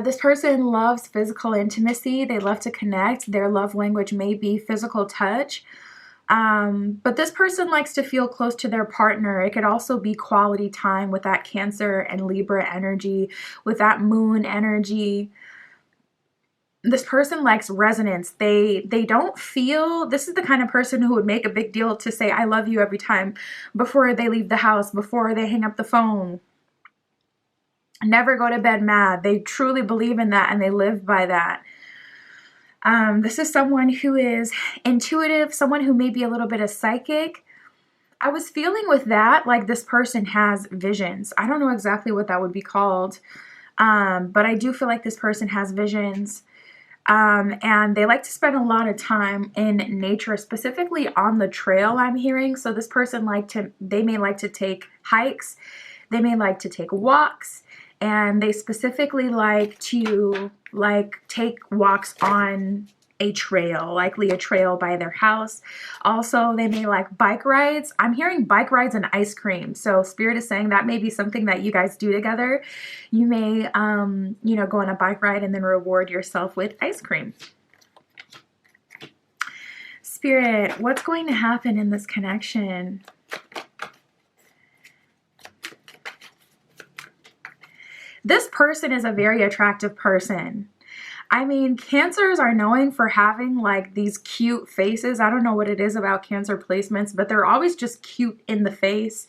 This person loves physical intimacy. They love to connect. Their love language may be physical touch. But this person likes to feel close to their partner. It could also be quality time with that Cancer and Libra energy, with that moon energy. This person likes resonance. They don't feel, this is the kind of person who would make a big deal to say, I love you every time before they leave the house, before they hang up the phone. Never go to bed mad. They truly believe in that and they live by that. This is someone who is intuitive, someone who may be a little bit of psychic. I was feeling with that, like this person has visions. I don't know exactly what that would be called, but I do feel like this person has visions. And they like to spend a lot of time in nature, specifically on the trail, I'm hearing. So this person they may like to take hikes, they may like to take walks, and they specifically like to take walks on a trail, likely a trail by their house. Also, they may like bike rides. I'm hearing bike rides and ice cream. So Spirit is saying that may be something that you guys do together. You may, go on a bike ride and then reward yourself with ice cream. Spirit, what's going to happen in this connection? This person is a very attractive person. I mean, Cancers are known for having like these cute faces. I don't know what it is about Cancer placements, but they're always just cute in the face.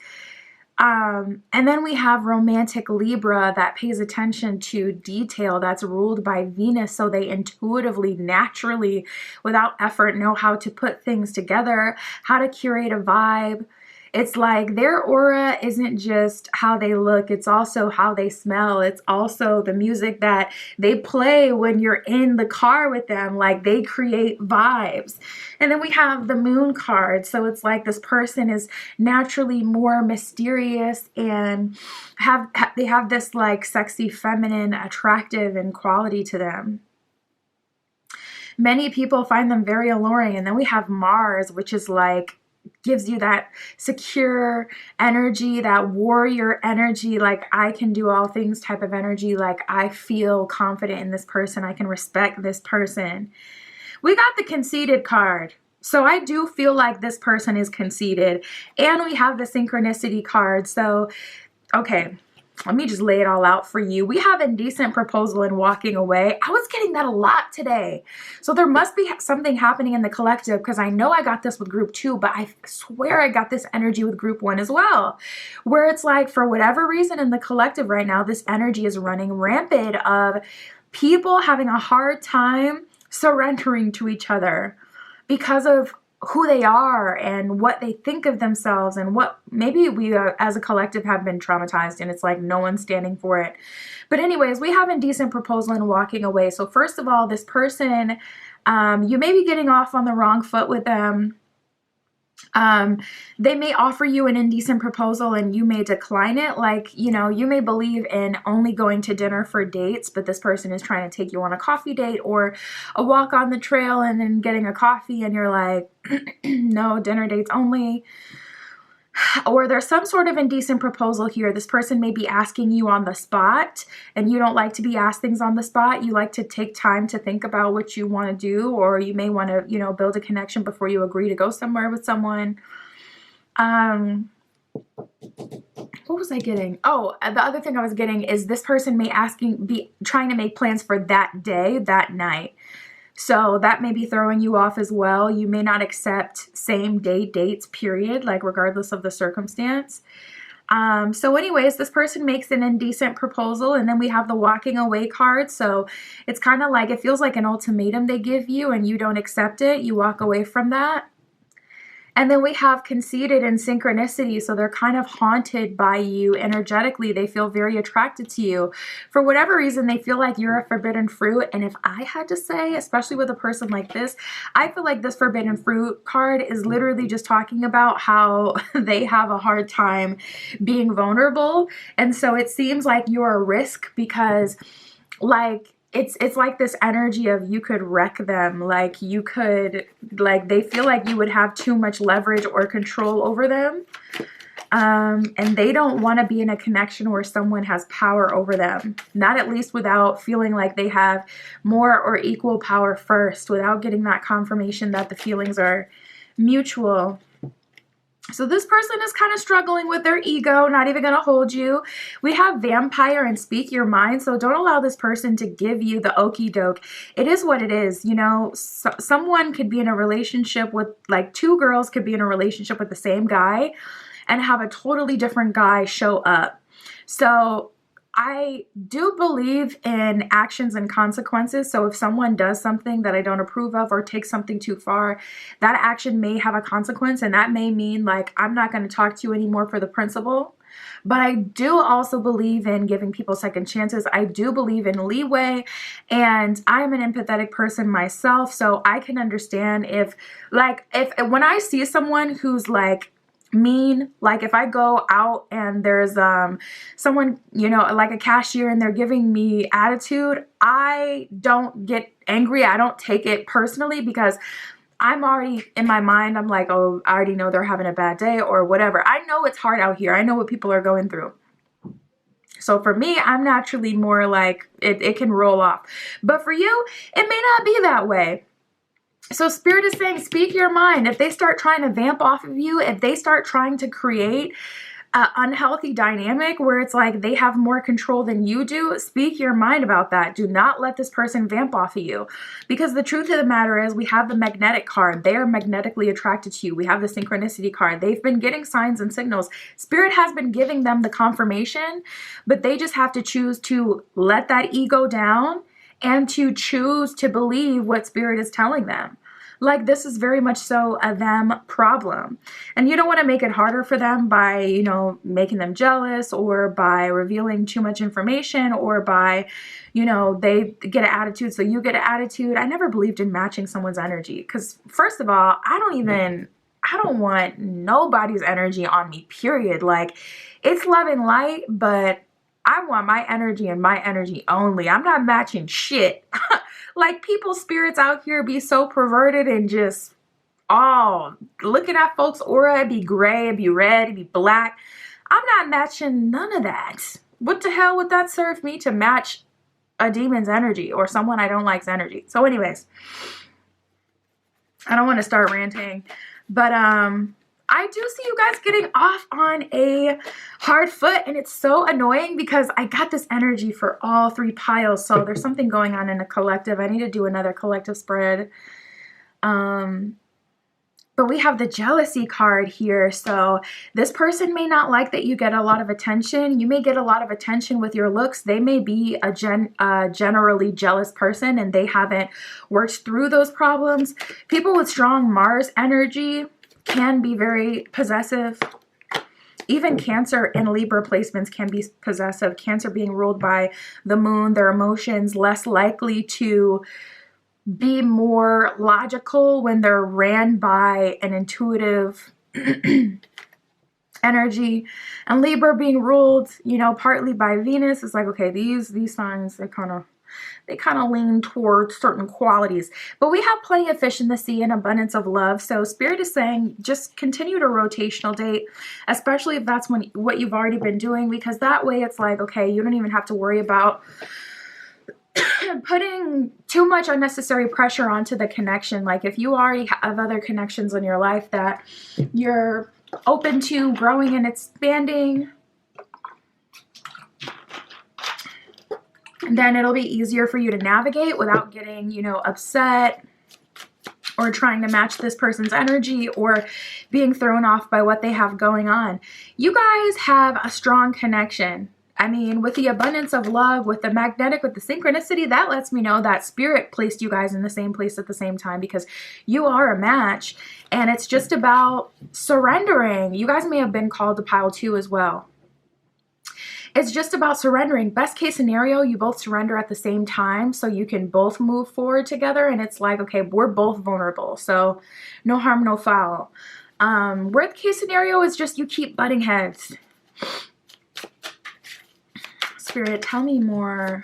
And then we have romantic Libra that pays attention to detail, that's ruled by Venus. So they intuitively, naturally, without effort, know how to put things together, how to curate a vibe. It's like their aura isn't just how they look, it's also how they smell. It's also the music that they play when you're in the car with them. Like they create vibes. And then we have the moon card. So it's like this person is naturally more mysterious and they have this like sexy, feminine, attractive and quality to them. Many people find them very alluring. And then we have Mars, which is like gives you that secure energy, that warrior energy, like I can do all things type of energy. Like I feel confident in this person. I can respect this person. We got the conceited card. So I do feel like this person is conceited. And we have the synchronicity card. So, okay, let me just lay it all out for you. We have indecent proposal and walking away. I was getting that a lot today. So there must be something happening in the collective, because I know I got this with group 2, but I swear I got this energy with group 1 as well, where it's like for whatever reason in the collective right now, this energy is running rampant of people having a hard time surrendering to each other because of who they are and what they think of themselves, and what maybe we as a collective have been traumatized, and it's like no one's standing for it. But anyways, we have indecent proposal and walking away. So first of all, this person, you may be getting off on the wrong foot with them. They may offer you an indecent proposal and you may decline it. Like, you know, you may believe in only going to dinner for dates, but this person is trying to take you on a coffee date or a walk on the trail and then getting a coffee, and you're like, no, dinner dates only. Or there's some sort of indecent proposal here. This person may be asking you on the spot, and you don't like to be asked things on the spot. You like to take time to think about what you want to do, or you may want to, you know, build a connection before you agree to go somewhere with someone. What was I getting? Oh, the other thing I was getting is this person may be trying to make plans for that day, that night. So that may be throwing you off as well. You may not accept same day dates, period, like regardless of the circumstance. So anyways, this person makes an indecent proposal, and then we have the walking away card. So it's kind of like, it feels like an ultimatum they give you and you don't accept it. You walk away from that. And then we have conceited and synchronicity. So they're kind of haunted by you energetically. They feel very attracted to you. For whatever reason, they feel like you're a forbidden fruit. And if I had to say, especially with a person like this, I feel like this forbidden fruit card is literally just talking about how they have a hard time being vulnerable. And so it seems like you're a risk because, like, it's like this energy of you could wreck them. Like you could, like they feel like you would have too much leverage or control over them. And they don't want to be in a connection where someone has power over them. Not at least without feeling like they have more or equal power first, without getting that confirmation that the feelings are mutual. So this person is kind of struggling with their ego, not even going to hold you. We have vampire and speak your mind. So don't allow this person to give you the okie doke. It is what it is. You know, someone could be in a relationship with, like, two girls could be in a relationship with the same guy and have a totally different guy show up. So I do believe in actions and consequences. So if someone does something that I don't approve of or takes something too far, that action may have a consequence. And that may mean, like, I'm not going to talk to you anymore for the principle. But I do also believe in giving people second chances. I do believe in leeway. And I'm an empathetic person myself. So I can understand if when I see someone who's like, mean, like if I go out and there's someone, you know, like a cashier, and they're giving me attitude, I don't get angry. I don't take it personally because I'm already in my mind, I'm like, oh, I already know they're having a bad day or whatever. I know it's hard out here. I know what people are going through. So for me, I'm naturally more like it can roll off. But for you, it may not be that way. So Spirit is saying, speak your mind. If they start trying to vamp off of you, if they start trying to create an unhealthy dynamic where it's like they have more control than you do, speak your mind about that. Do not let this person vamp off of you. Because the truth of the matter is, we have the magnetic card. They are magnetically attracted to you. We have the synchronicity card. They've been getting signs and signals. Spirit has been giving them the confirmation, but they just have to choose to let that ego down and to choose to believe what Spirit is telling them. Like, this is very much so a them problem. And you don't want to make it harder for them by, you know, making them jealous or by revealing too much information or by, you know, they get an attitude, so you get an attitude. I never believed in matching someone's energy because, first of all, I don't want nobody's energy on me, period. Like, it's love and light, but I want my energy and my energy only. I'm not matching shit. Like, people's spirits out here be so perverted and just, looking at folks' aura, it'd be gray, it'd be red, it'd be black. I'm not matching none of that. What the hell would that serve me to match a demon's energy or someone I don't like's energy? So anyways, I don't want to start ranting, but I do see you guys getting off on a hard foot, and it's so annoying because I got this energy for all three piles. So there's something going on in a collective. I need to do another collective spread. But we have the jealousy card here. So this person may not like that you get a lot of attention. You may get a lot of attention with your looks. They may be a generally jealous person and they haven't worked through those problems. People with strong Mars energy can be very possessive. Even Cancer and Libra placements can be possessive. Cancer being ruled by the moon, their emotions less likely to be more logical when they're ran by an intuitive energy, and Libra being ruled, you know, partly by Venus. It's like, okay, these signs, they kind of lean towards certain qualities. But we have plenty of fish in the sea and abundance of love. So Spirit is saying just continue to rotational date, especially if that's what you've already been doing, because that way it's like, okay, you don't even have to worry about putting too much unnecessary pressure onto the connection. Like if you already have other connections in your life that you're open to growing and expanding, then it'll be easier for you to navigate without getting, you know, upset or trying to match this person's energy or being thrown off by what they have going on. You guys have a strong connection. I mean, with the abundance of love, with the magnetic, with the synchronicity, that lets me know that Spirit placed you guys in the same place at the same time, because you are a match, and it's just about surrendering. You guys may have been called to pile 2 as well. It's just about surrendering. Best case scenario, you both surrender at the same time so you can both move forward together, and it's like, okay, we're both vulnerable, so no harm, no foul. Worst case scenario is just you keep butting heads. Spirit, tell me more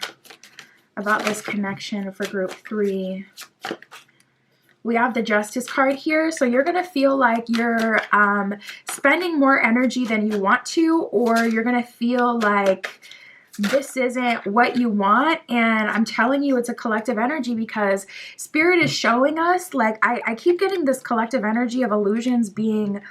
about this connection for group 3. We have the Justice card here, so you're going to feel like you're spending more energy than you want to, or you're going to feel like this isn't what you want. And I'm telling you, it's a collective energy, because Spirit is showing us, like, I keep getting this collective energy of illusions being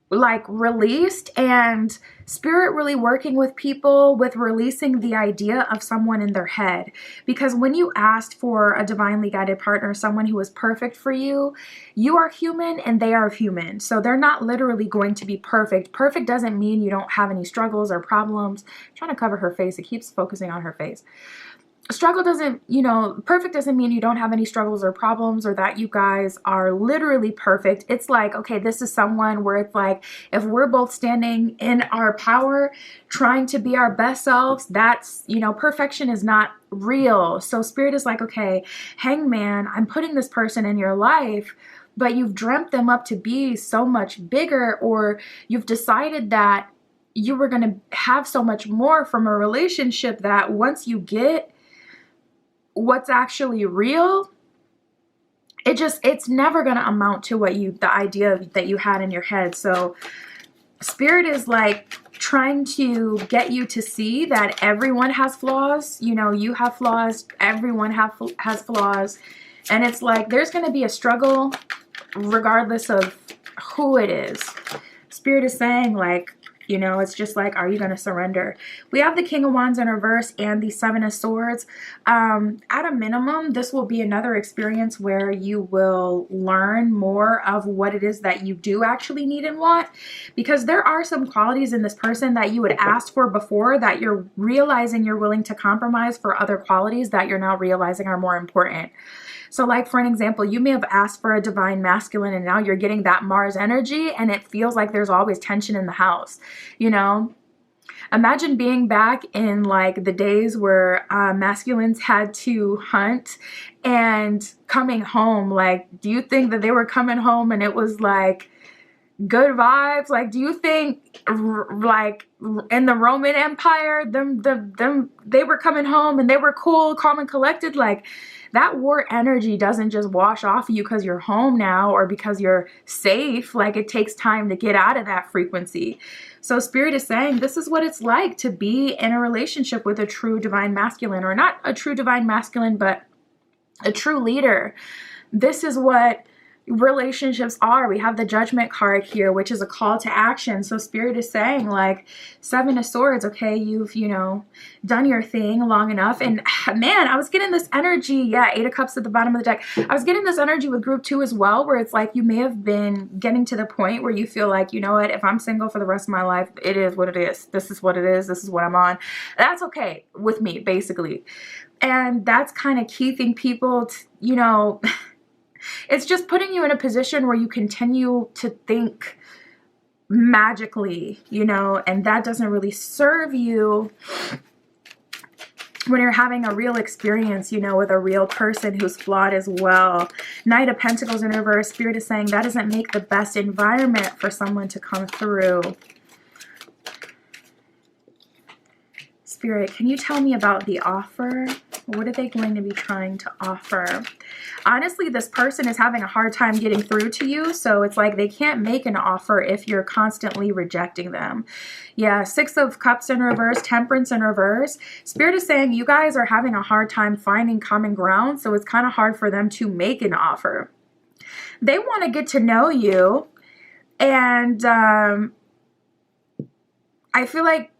like released, and Spirit really working with people with releasing the idea of someone in their head. Because when you asked for a divinely guided partner, someone who is perfect for you, you are human and they are human. So they're not literally going to be perfect. Perfect doesn't mean you don't have any struggles or problems. I'm trying to cover her face. It keeps focusing on her face. Struggle doesn't, you know, perfect doesn't mean you don't have any struggles or problems, or that you guys are literally perfect. It's like, okay, this is someone where it's like, if we're both standing in our power, trying to be our best selves, that's, you know, perfection is not real. So Spirit is like, okay, Hangman, I'm putting this person in your life, but you've dreamt them up to be so much bigger, or you've decided that you were going to have so much more from a relationship, that once you get what's actually real, it's never going to amount to what the idea that you had in your head. So Spirit is like trying to get you to see that everyone has flaws. You know, you have flaws, everyone has flaws, and it's like there's going to be a struggle regardless of who it is. Spirit is saying, like, you know, it's just like, are you going to surrender? We have the King of Wands in reverse and the 7 of Swords. At a minimum, this will be another experience where you will learn more of what it is that you do actually need and want, because there are some qualities in this person that you had asked for before that you're realizing you're willing to compromise for other qualities that you're now realizing are more important. So like, for an example, you may have asked for a divine masculine, and now you're getting that Mars energy, and it feels like there's always tension in the house. You know, imagine being back in like the days where masculines had to hunt and coming home. Like, do you think that they were coming home and it was like good vibes? Like, do you think like in the Roman Empire, they were coming home and they were cool, calm and collected? Like, that war energy doesn't just wash off you because you're home now or because you're safe. Like, it takes time to get out of that frequency. So Spirit is saying this is what it's like to be in a relationship with a true divine masculine, or not a true divine masculine, but a true leader. This is what relationships are. We have the Judgment card here, which is a call to action. So Spirit is saying, like, 7 of Swords, okay, you've, you know, done your thing long enough. And man, I was getting this energy. Yeah, 8 of Cups at the bottom of the deck. I was getting this energy with group 2 as well, where it's like you may have been getting to the point where you feel like, you know what, if I'm single for the rest of my life, it is what it is. This is what it is. This is what I'm on. That's okay with me, basically. And that's kind of keeping people, you know, it's just putting you in a position where you continue to think magically, you know, and that doesn't really serve you. when you're having a real experience, you know, with a real person who's flawed as well. Knight of Pentacles in reverse. Spirit is saying that doesn't make the best environment for someone to come through. Spirit, can you tell me about the offer? What are they going to be trying to offer? Honestly, this person is having a hard time getting through to you, so it's like they can't make an offer if you're constantly rejecting them. Yeah, Six of Cups in reverse, Temperance in reverse. Spirit is saying you guys are having a hard time finding common ground, so it's kind of hard for them to make an offer. They want to get to know you, and I feel like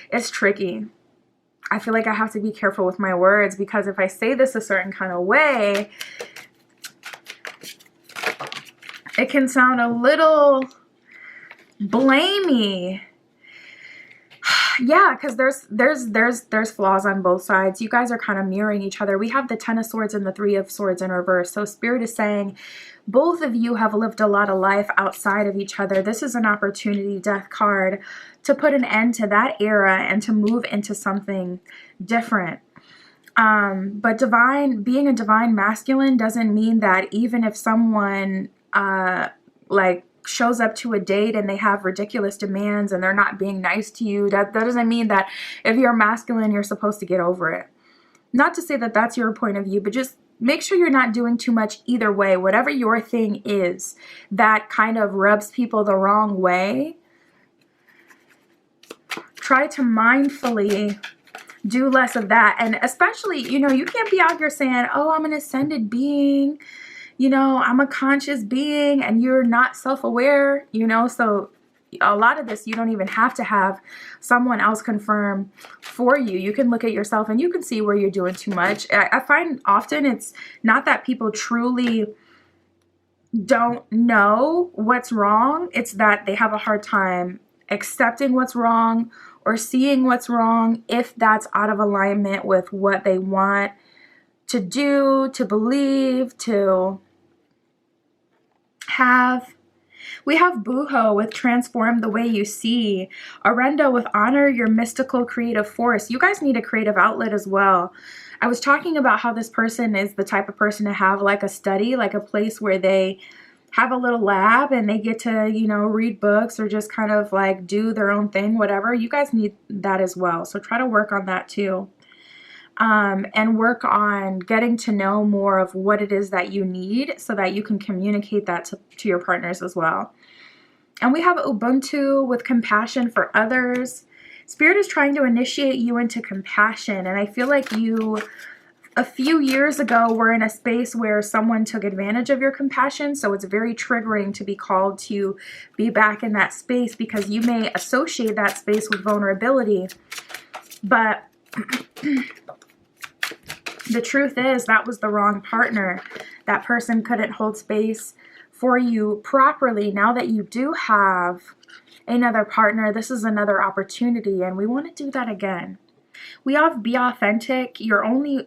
it's tricky. I feel like I have to be careful with my words, because if I say this a certain kind of way, it can sound a little blamey. Yeah, because there's flaws on both sides. You guys are kind of mirroring each other. We have the Ten of Swords and the Three of Swords in reverse. So Spirit is saying both of you have lived a lot of life outside of each other. This is an opportunity, Death card, to put an end to that era and to move into something different. But being a divine masculine doesn't mean that even if someone like shows up to a date and they have ridiculous demands and they're not being nice to you, that doesn't mean that if you're masculine, you're supposed to get over it. Not to say that that's your point of view, but just make sure you're not doing too much either way. Whatever your thing is that kind of rubs people the wrong way, try to mindfully do less of that. And especially, you know, you can't be out here saying, oh, I'm an ascended being, you know, I'm a conscious being, and you're not self-aware, you know. So a lot of this, you don't even have to have someone else confirm for you. You can look at yourself and you can see where you're doing too much. I find often it's not that people truly don't know what's wrong. It's that they have a hard time accepting what's wrong or seeing what's wrong if that's out of alignment with what they want to do, to believe, to have. We have Buho with Transform the Way You See. Arendo with Honor Your Mystical Creative Force. You guys need a creative outlet as well. I was talking about how this person is the type of person to have like a study, like a place where they have a little lab and they get to, you know, read books or just kind of like do their own thing, whatever. You guys need that as well. So try to work on that too. And work on getting to know more of what it is that you need so that you can communicate that to your partners as well. And we have Ubuntu with compassion for others. Spirit is trying to initiate you into compassion. And I feel like you, a few years ago, were in a space where someone took advantage of your compassion. So it's very triggering to be called to be back in that space, because you may associate that space with vulnerability. But the truth is that was the wrong partner. That person couldn't hold space for you properly. Now that you do have another partner, this is another opportunity, and we want to do that again. We have Be Authentic. Your way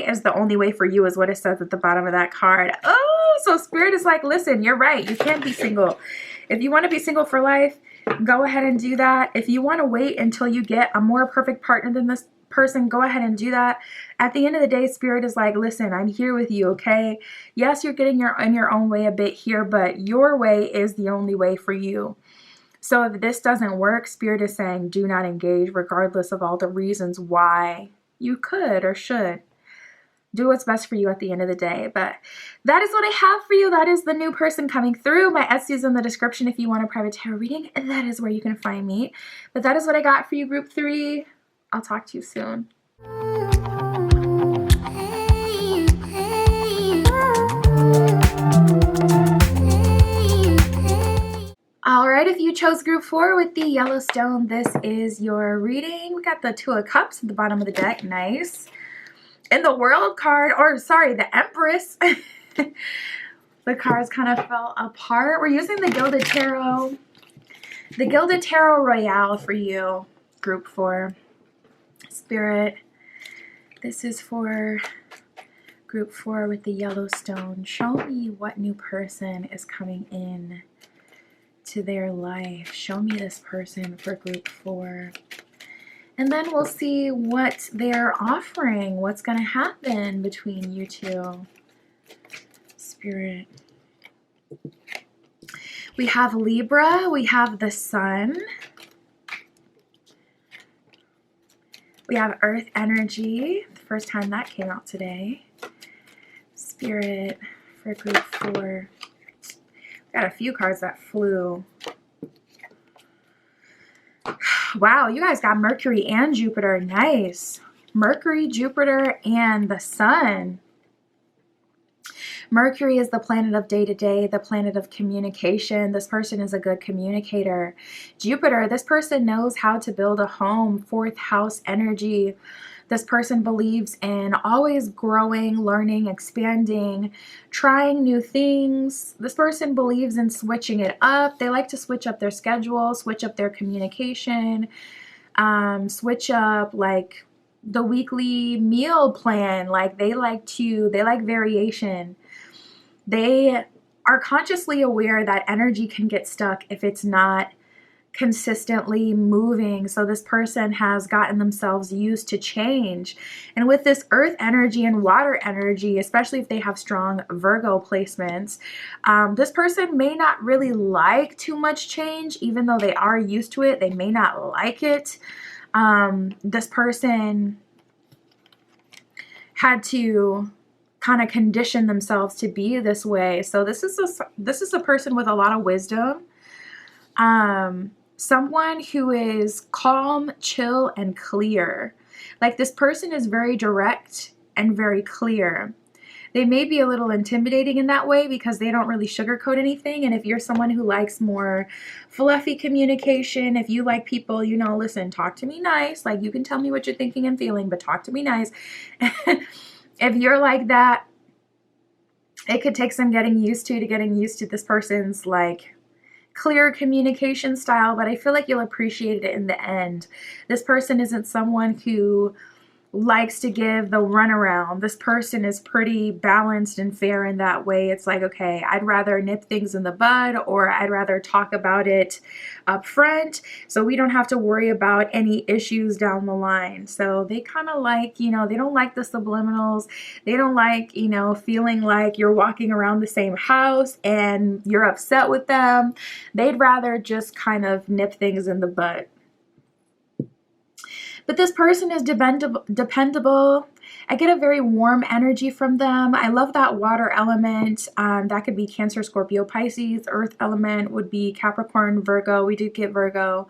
is the only way for you, is what it says at the bottom of that card. Oh, so Spirit is like, listen, you're right. You can't be single. If you want to be single for life, go ahead and do that. If you want to wait until you get a more perfect partner than this person, go ahead and do that. At the end of the day, Spirit is like, listen, I'm here with you, okay? Yes, you're getting in your own way a bit here, but your way is the only way for you. So if this doesn't work, Spirit is saying do not engage, regardless of all the reasons why you could or should. Do what's best for you at the end of the day. But that is what I have for you. That is the new person coming through. My Etsy is in the description if you want a private tarot reading. That is where you can find me. But that is what I got for you, Group 3. I'll talk to you soon. All right, if you chose Group 4 with the Yellowstone, this is your reading. We got the Two of Cups at the bottom of the deck. Nice. And the World card, or sorry, the Empress. The cards kind of fell apart. We're using the Gilded Tarot. The Gilded Tarot Royale for you, Group 4. Spirit, this is for Group 4 with the Yellowstone. Show me what new person is coming in to their life. Show me this person for group 4. And then we'll see what they're offering, what's going to happen between you two. Spirit. We have Libra, we have the Sun. We have Earth energy, the first time that came out today. Spirit for group 4. Got a few cards that flew. Wow, you guys got Mercury and Jupiter. Nice. Mercury, Jupiter, and the Sun. Mercury is the planet of day-to-day, the planet of communication. This person is a good communicator. Jupiter, this person knows how to build a home. 4th house energy. This person believes in always growing, learning, expanding, trying new things. This person believes in switching it up. They like to switch up their schedule, switch up their communication, switch up like the weekly meal plan. Like they like variation. They are consciously aware that energy can get stuck if it's not consistently moving. So this person has gotten themselves used to change. And with this earth energy and water energy, especially if they have strong Virgo placements, this person may not really like too much change, even though they are used to it. They may not like it. This person had to kind of condition themselves to be this way. So this is a person with a lot of wisdom. Someone who is calm, chill, and clear. Like this person is very direct and very clear. They may be a little intimidating in that way because they don't really sugarcoat anything. And if you're someone who likes more fluffy communication, if you like people, you know, listen, talk to me nice. Like you can tell me what you're thinking and feeling, but talk to me nice. If you're like that, it could take some getting used to this person's like clear communication style, but I feel like you'll appreciate it in the end. This person isn't someone who likes to give the runaround. This person is pretty balanced and fair in that way. It's like, okay, I'd rather nip things in the bud, or I'd rather talk about it up front so we don't have to worry about any issues down the line. So they kind of like, you know, they don't like the subliminals. They don't like, you know, feeling like you're walking around the same house and you're upset with them. They'd rather just kind of nip things in the bud. But this person is dependable. I get a very warm energy from them. I love that water element. That could be Cancer, Scorpio, Pisces. Earth element would be Capricorn, Virgo. We did get Virgo,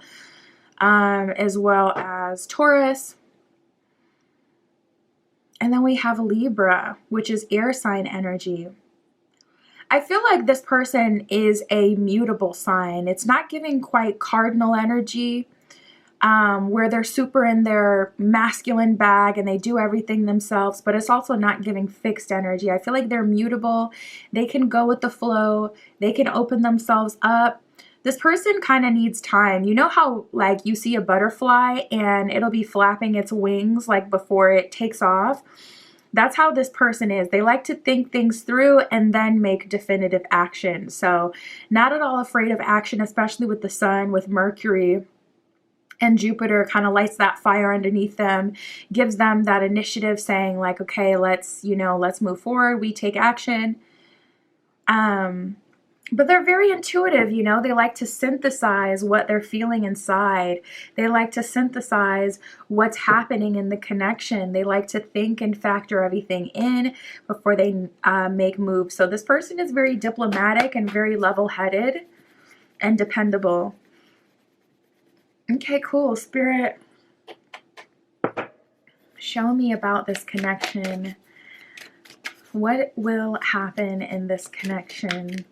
as well as Taurus. And then we have Libra, which is air sign energy. I feel like this person is a mutable sign. It's not giving quite cardinal energy. Where they're super in their masculine bag and they do everything themselves, but it's also not giving fixed energy. I feel like they're mutable. They can go with the flow. They can open themselves up. This person kind of needs time. You know how like you see a butterfly and it'll be flapping its wings like before it takes off? That's how this person is. They like to think things through and then make definitive action. So not at all afraid of action, especially with the sun, with Mercury. And Jupiter kind of lights that fire underneath them, gives them that initiative saying like, okay, let's move forward. We take action. But they're very intuitive, you know, they like to synthesize what they're feeling inside. They like to synthesize what's happening in the connection. They like to think and factor everything in before they make moves. So this person is very diplomatic and very level-headed and dependable. Okay, cool. Spirit, show me about this connection. What will happen in this connection?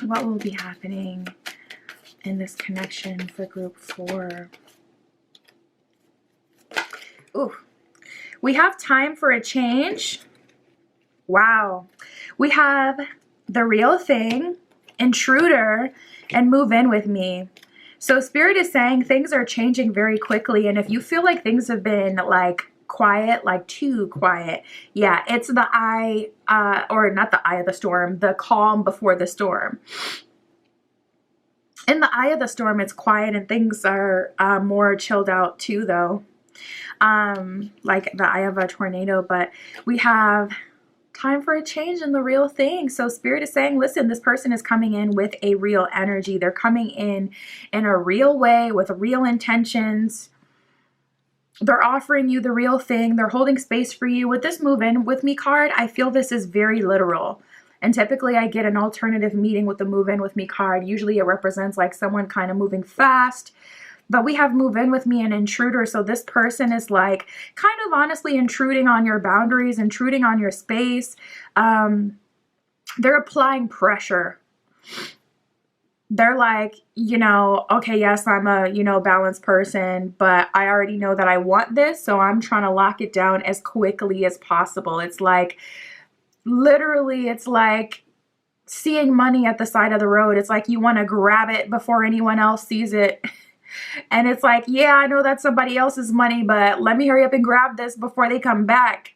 What will be happening in this connection for group 4? Ooh, we have time for a change. Wow. We have the real thing, intruder, and move in with me. So Spirit is saying things are changing very quickly. And if you feel like things have been like quiet, like too quiet. Yeah, it's the eye, or not the eye of the storm, the calm before the storm. In the eye of the storm, it's quiet and things are more chilled out too, though. Like the eye of a tornado, but we have time for a change in the real thing. So Spirit is saying, listen, this person is coming in with a real energy. They're coming in a real way with real intentions. They're offering you the real thing. They're holding space for you. With this move in with me card, I feel this is very literal. And typically I get an alternative meaning with the move in with me card. Usually it represents like someone kind of moving fast. But we have move in with me an intruder. So this person is like kind of honestly intruding on your boundaries, intruding on your space. They're applying pressure. They're like, you know, okay, yes, I'm a, you know, balanced person, but I already know that I want this. So I'm trying to lock it down as quickly as possible. It's like, literally, it's like seeing money at the side of the road. It's like you want to grab it before anyone else sees it. And it's like, yeah, I know that's somebody else's money, but let me hurry up and grab this before they come back.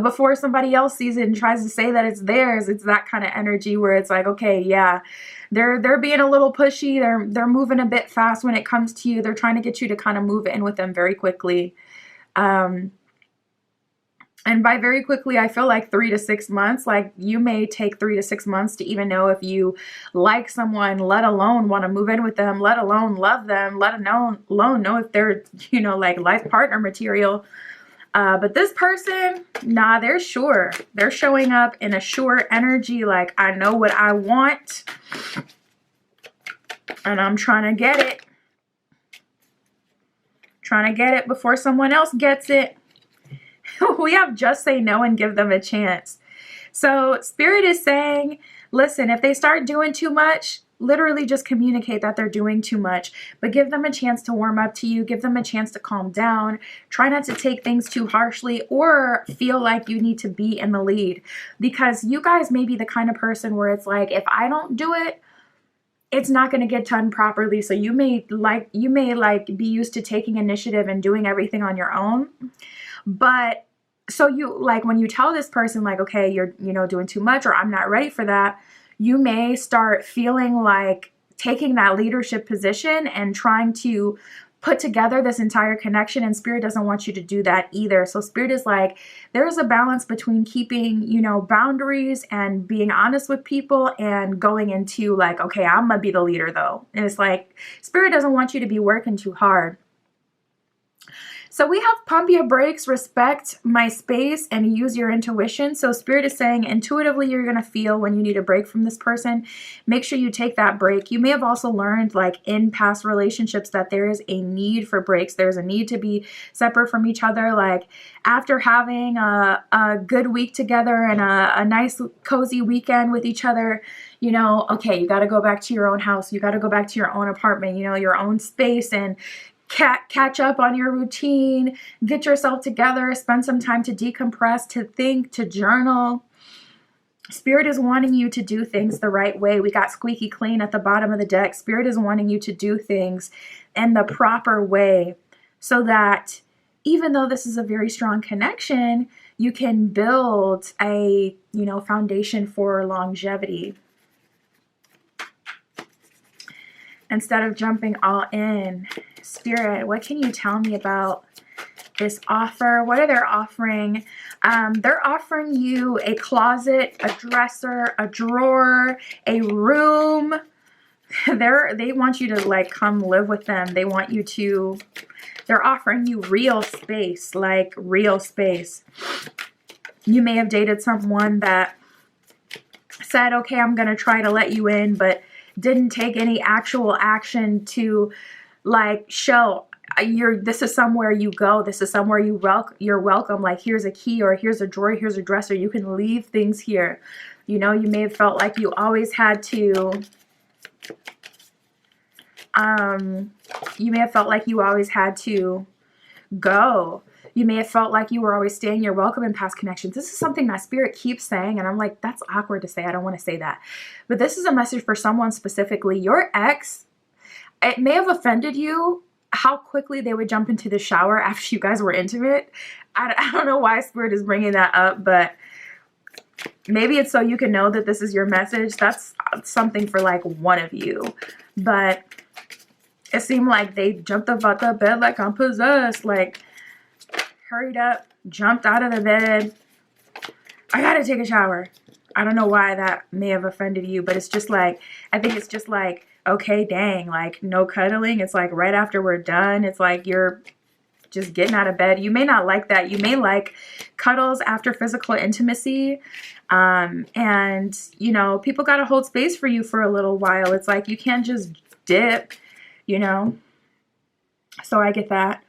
Before somebody else sees it and tries to say that it's theirs. It's that kind of energy where it's like, okay, yeah, they're being a little pushy. They're moving a bit fast when it comes to you. They're trying to get you to kind of move in with them very quickly. And by very quickly, I feel like 3 to 6 months. Like you may take 3 to 6 months to even know if you like someone, let alone want to move in with them, let alone love them, let alone know if they're, you know, like life partner material. But this person, nah, they're sure. They're showing up in a sure energy. Like, I know what I want and I'm trying to get it. Trying to get it before someone else gets it. We have just say no and give them a chance. So Spirit is saying, listen, if they start doing too much, literally just communicate that they're doing too much, but give them a chance to warm up to you. Give them a chance to calm down. Try not to take things too harshly or feel like you need to be in the lead, because you guys may be the kind of person where it's like, if I don't do it, it's not going to get done properly. So you may be used to taking initiative and doing everything on your own. But so you, like, when you tell this person like, okay, you're, you know, doing too much, or I'm not ready for that, you may start feeling like taking that leadership position and trying to put together this entire connection, and Spirit doesn't want you to do that either. So Spirit is like, there's a balance between keeping, you know, boundaries and being honest with people and going into like, okay, I'm gonna be the leader though. And it's like, Spirit doesn't want you to be working too hard. So we have pump your brakes, respect my space, and use your intuition. So Spirit is saying intuitively you're going to feel when you need a break from this person. Make sure you take that break. You may have also learned like in past relationships that there is a need for breaks. There's a need to be separate from each other. Like after having a good week together and a nice cozy weekend with each other, you know, okay, you got to go back to your own house. You got to go back to your own apartment, you know, your own space, and catch up on your routine, get yourself together, spend some time to decompress, to think, to journal. Spirit is wanting you to do things the right way. We got squeaky clean at the bottom of the deck. Spirit is wanting you to do things in the proper way so that even though this is a very strong connection, you can build a, you know, foundation for longevity. Instead of jumping all in, Spirit, what can you tell me about this offer? What are they offering? They're offering you a closet, a dresser, a drawer, a room. They want you to like come live with them. They want you to, they're offering you real space, like real space. You may have dated someone that said, okay, I'm going to try to let you in, but didn't take any actual action to like show this is somewhere you go, this is somewhere you're welcome, like here's a key, or here's a drawer, here's a dresser, you can leave things here. You know, you may have felt like you always had to go. You may have felt like you were always staying your welcome in past connections. This is something that Spirit keeps saying, and I'm like, that's awkward to say. I don't want to say that. But this is a message for someone specifically. Your ex, it may have offended you. how quickly they would jump into the shower after you guys were intimate. I don't know why Spirit is bringing that up, but maybe it's so you can know that this is your message. That's something for like one of you. But it seemed like they jumped up out the bed like I'm possessed. Like, hurried up, jumped out of the bed. I gotta take a shower. I don't know why that may have offended you, but it's just like, I think it's just like, okay, dang, like no cuddling. It's like right after we're done. It's like you're just getting out of bed. You may not like that. You may like cuddles after physical intimacy. And, you know, people got to hold space for you for a little while. It's like you can't just dip, you know. So I get that.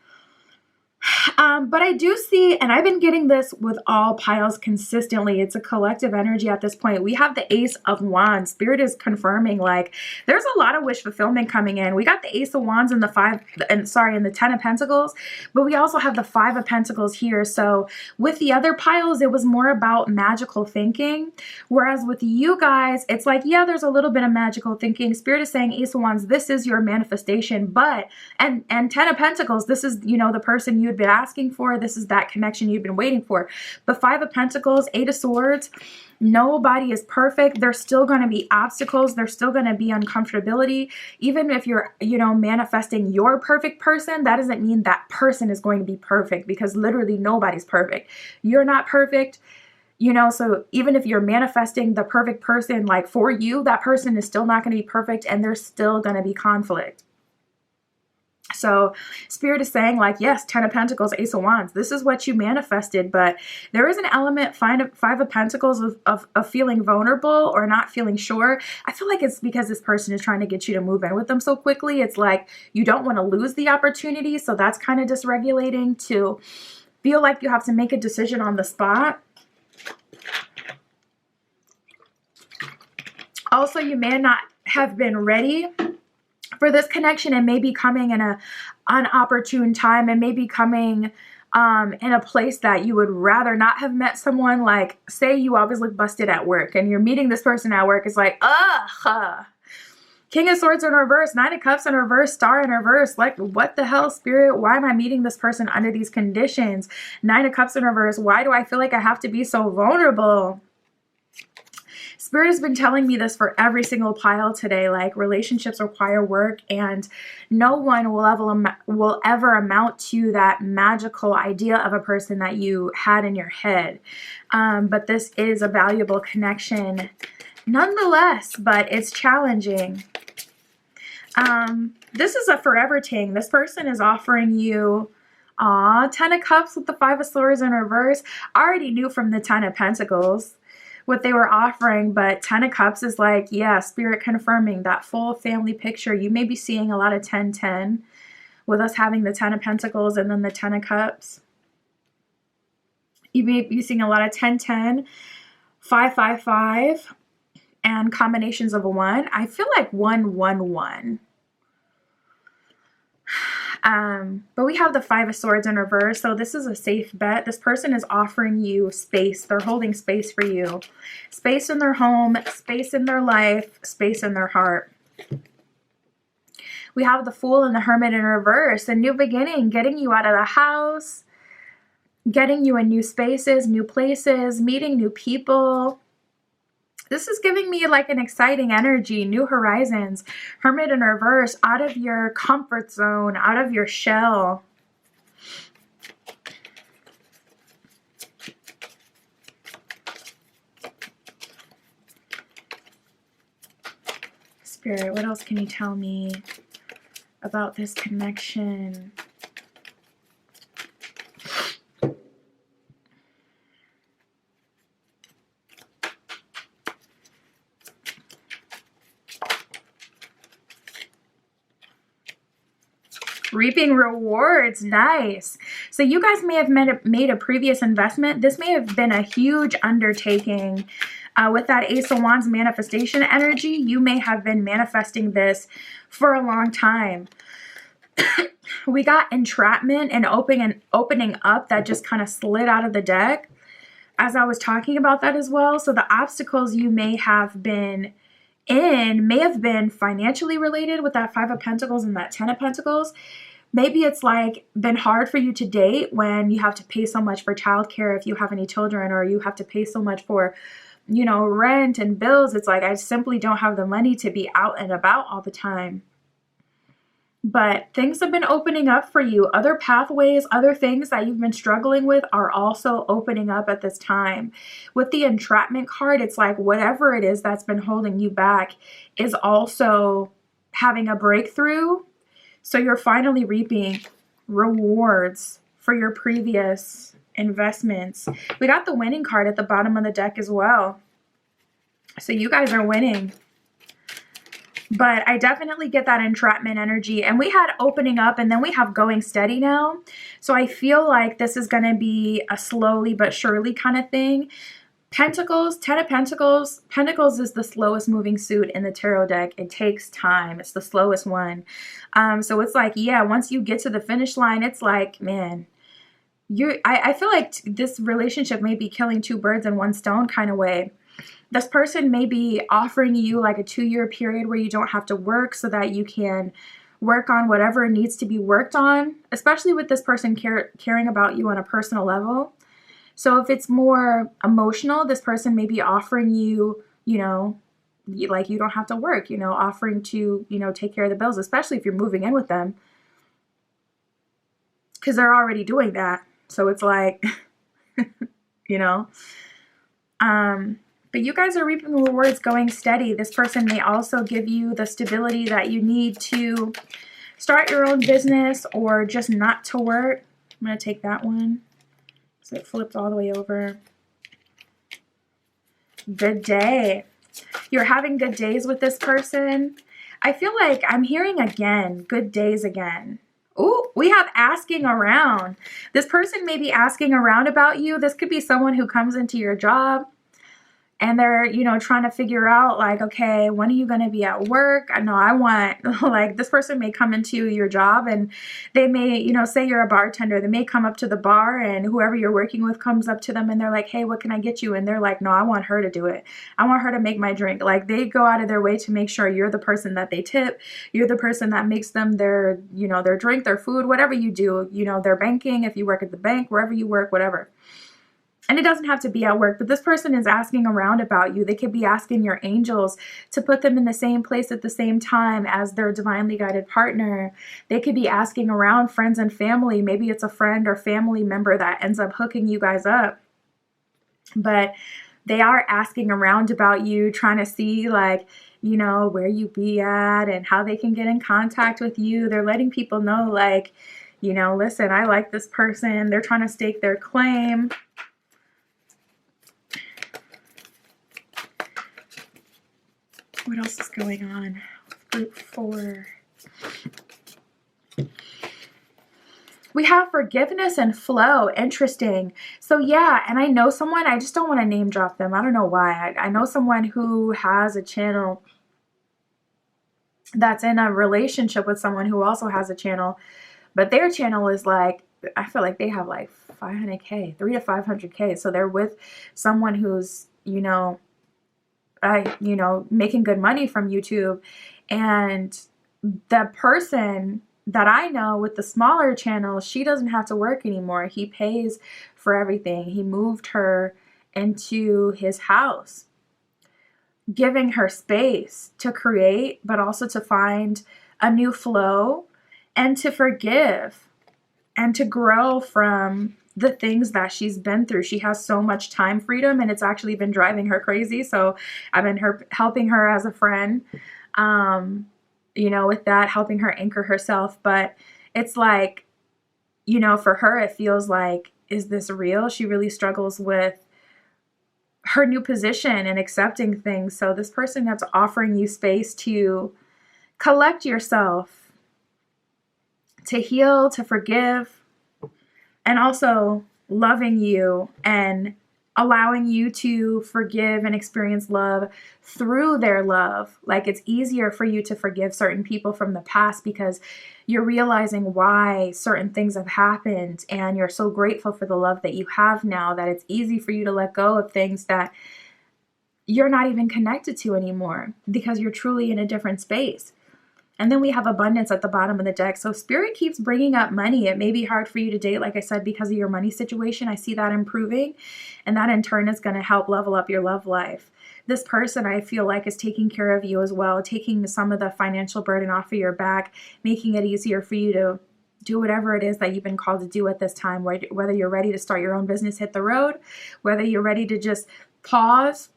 But I do see, and I've been getting this with all piles consistently, it's a collective energy at this point. We have the Ace of Wands. Spirit is confirming, like, there's a lot of wish fulfillment coming in. We got the Ace of Wands and the the 10 of Pentacles, but we also have the 5 of Pentacles here. So with the other piles, it was more about magical thinking. Whereas with you guys, it's like, yeah, there's a little bit of magical thinking. Spirit is saying, Ace of Wands, this is your manifestation, but, and 10 of Pentacles, this is, you know, the person you'd been asking for. This is that connection you've been waiting for. But 5 of Pentacles, 8 of Swords, nobody is perfect. There's still going to be obstacles. There's still going to be uncomfortability. Even if you're, you know, manifesting your perfect person, that doesn't mean that person is going to be perfect, because literally nobody's perfect. You're not perfect. You know, so even if you're manifesting the perfect person, like for you, that person is still not going to be perfect, and there's still going to be conflict. So Spirit is saying, like, yes, 10 of Pentacles, Ace of Wands, this is what you manifested, but there is an element, 5 of Pentacles, of feeling vulnerable or not feeling sure. I feel like it's because this person is trying to get you to move in with them so quickly. It's like you don't want to lose the opportunity, so that's kind of dysregulating to feel like you have to make a decision on the spot. Also, you may not have been ready for this connection, and may be coming in an opportune time, and may be coming in a place that you would rather not have met someone. Like, say you always look busted at work, and you're meeting this person at work. It's like, ugh. King of Swords in reverse, 9 of Cups in reverse, Star in reverse. Like, what the hell, Spirit? Why am I meeting this person under these conditions? 9 of Cups in reverse. Why do I feel like I have to be so vulnerable? Spirit has been telling me this for every single pile today, like relationships require work, and no one will ever amount to that magical idea of a person that you had in your head. But this is a valuable connection nonetheless, but it's challenging. This is a forever thing. This person is offering you 10 of Cups with the 5 of Swords in reverse. I already knew from the 10 of Pentacles what they were offering, but 10 of Cups is like, yeah, Spirit confirming that full family picture. You may be seeing a lot of 10-10 with us having the 10 of Pentacles and then the 10 of Cups. You may be seeing a lot of 10-10, 5-5-5, and combinations of a 1. I feel like 1-1-1. But we have the 5 of Swords in reverse, so this is a safe bet. This person is offering you space. They're holding space for you. Space in their home, space in their life, space in their heart. We have the Fool and the Hermit in reverse. A new beginning, getting you out of the house, getting you in new spaces, new places, meeting new people. This is giving me like an exciting energy, new horizons. Hermit in reverse, out of your comfort zone, out of your shell. Spirit, what else can you tell me about this connection? Reaping rewards, nice. So you guys may have made a previous investment. This may have been a huge undertaking. With that Ace of Wands manifestation energy, you may have been manifesting this for a long time. We got entrapment and opening up that just kind of slid out of the deck as I was talking about that as well. So the obstacles you may have been in may have been financially related with that 5 of Pentacles and that 10 of Pentacles. Maybe it's like been hard for you to date when you have to pay so much for childcare if you have any children, or you have to pay so much for, you know, rent and bills. It's like, I simply don't have the money to be out and about all the time. But things have been opening up for you. Other pathways, other things that you've been struggling with are also opening up at this time. With the entrapment card, it's like whatever it is that's been holding you back is also having a breakthrough. So you're finally reaping rewards for your previous investments. We got the winning card at the bottom of the deck as well. So you guys are winning. But I definitely get that entrapment energy. And we had opening up, and then we have going steady now. So I feel like this is going to be a slowly but surely kind of thing. Pentacles, 10 of Pentacles. Pentacles is the slowest moving suit in the tarot deck. It takes time. It's the slowest one. So it's like, yeah, once you get to the finish line, it's like, man, I feel like this relationship may be killing two birds in one stone kind of way. This person may be offering you like a 2-year period where you don't have to work so that you can work on whatever needs to be worked on, especially with this person caring about you on a personal level. So if it's more emotional, this person may be offering you, you know, like you don't have to work, you know, offering to, you know, take care of the bills, especially if you're moving in with them, because they're already doing that. So it's like, you know, but you guys are reaping the rewards going steady. This person may also give you the stability that you need to start your own business or just not to work. I'm going to take that one. So it flipped all the way over. Good day. You're having good days with this person. I feel like I'm hearing again, good days again. Ooh, we have asking around. This person may be asking around about you. This could be someone who comes into your job and they're, you know, trying to figure out like, okay, when are you going to be at work? I know I want, like, this person may come into your job and they may, you know, say you're a bartender. They may come up to the bar and whoever you're working with comes up to them and they're like, hey, what can I get you? And they're like, no, I want her to do it. I want her to make my drink. Like, they go out of their way to make sure you're the person that they tip. You're the person that makes them their, you know, their drink, their food, whatever you do, you know, their banking, if you work at the bank, wherever you work, whatever. And it doesn't have to be at work, but this person is asking around about you. They could be asking your angels to put them in the same place at the same time as their divinely guided partner. They could be asking around friends and family. Maybe it's a friend or family member that ends up hooking you guys up. But they are asking around about you, trying to see like, you know, where you be at and how they can get in contact with you. They're letting people know like, you know, listen, I like this person. They're trying to stake their claim. What else is going on? Group 4. We have forgiveness and flow. Interesting. So yeah, and I know someone, I just don't want to name drop them. I don't know why. I know someone who has a channel that's in a relationship with someone who also has a channel, but their channel is like, I feel like they have like 500K, 300 to 500K. So they're with someone who's, you know, making good money from YouTube. And the person that I know with the smaller channel, she doesn't have to work anymore. He pays for everything. He moved her into his house, giving her space to create, but also to find a new flow and to forgive and to grow from the things that she's been through. She has so much time freedom and it's actually been driving her crazy. So I've been helping her as a friend, you know, with that, helping her anchor herself. But it's like, you know, for her, it feels like, is this real? She really struggles with her new position and accepting things. So this person that's offering you space to collect yourself, to heal, to forgive, and also loving you and allowing you to forgive and experience love through their love. Like, it's easier for you to forgive certain people from the past because you're realizing why certain things have happened, and you're so grateful for the love that you have now that it's easy for you to let go of things that you're not even connected to anymore because you're truly in a different space. And then we have abundance at the bottom of the deck. So Spirit keeps bringing up money. It may be hard for you to date, like I said, because of your money situation. I see that improving, and that in turn is going to help level up your love life. This person, I feel like, is taking care of you as well, taking some of the financial burden off of your back, making it easier for you to do whatever it is that you've been called to do at this time, whether you're ready to start your own business, hit the road, whether you're ready to just pause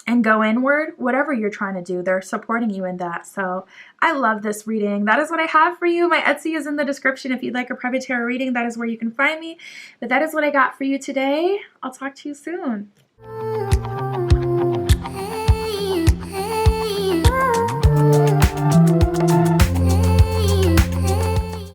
and go inward, whatever you're trying to do, they're supporting you in that. So I love this reading. That is what I have for you. My Etsy is in the description. If you'd like a private tarot reading, that is where you can find me. But that is what I got for you today. I'll talk to you soon.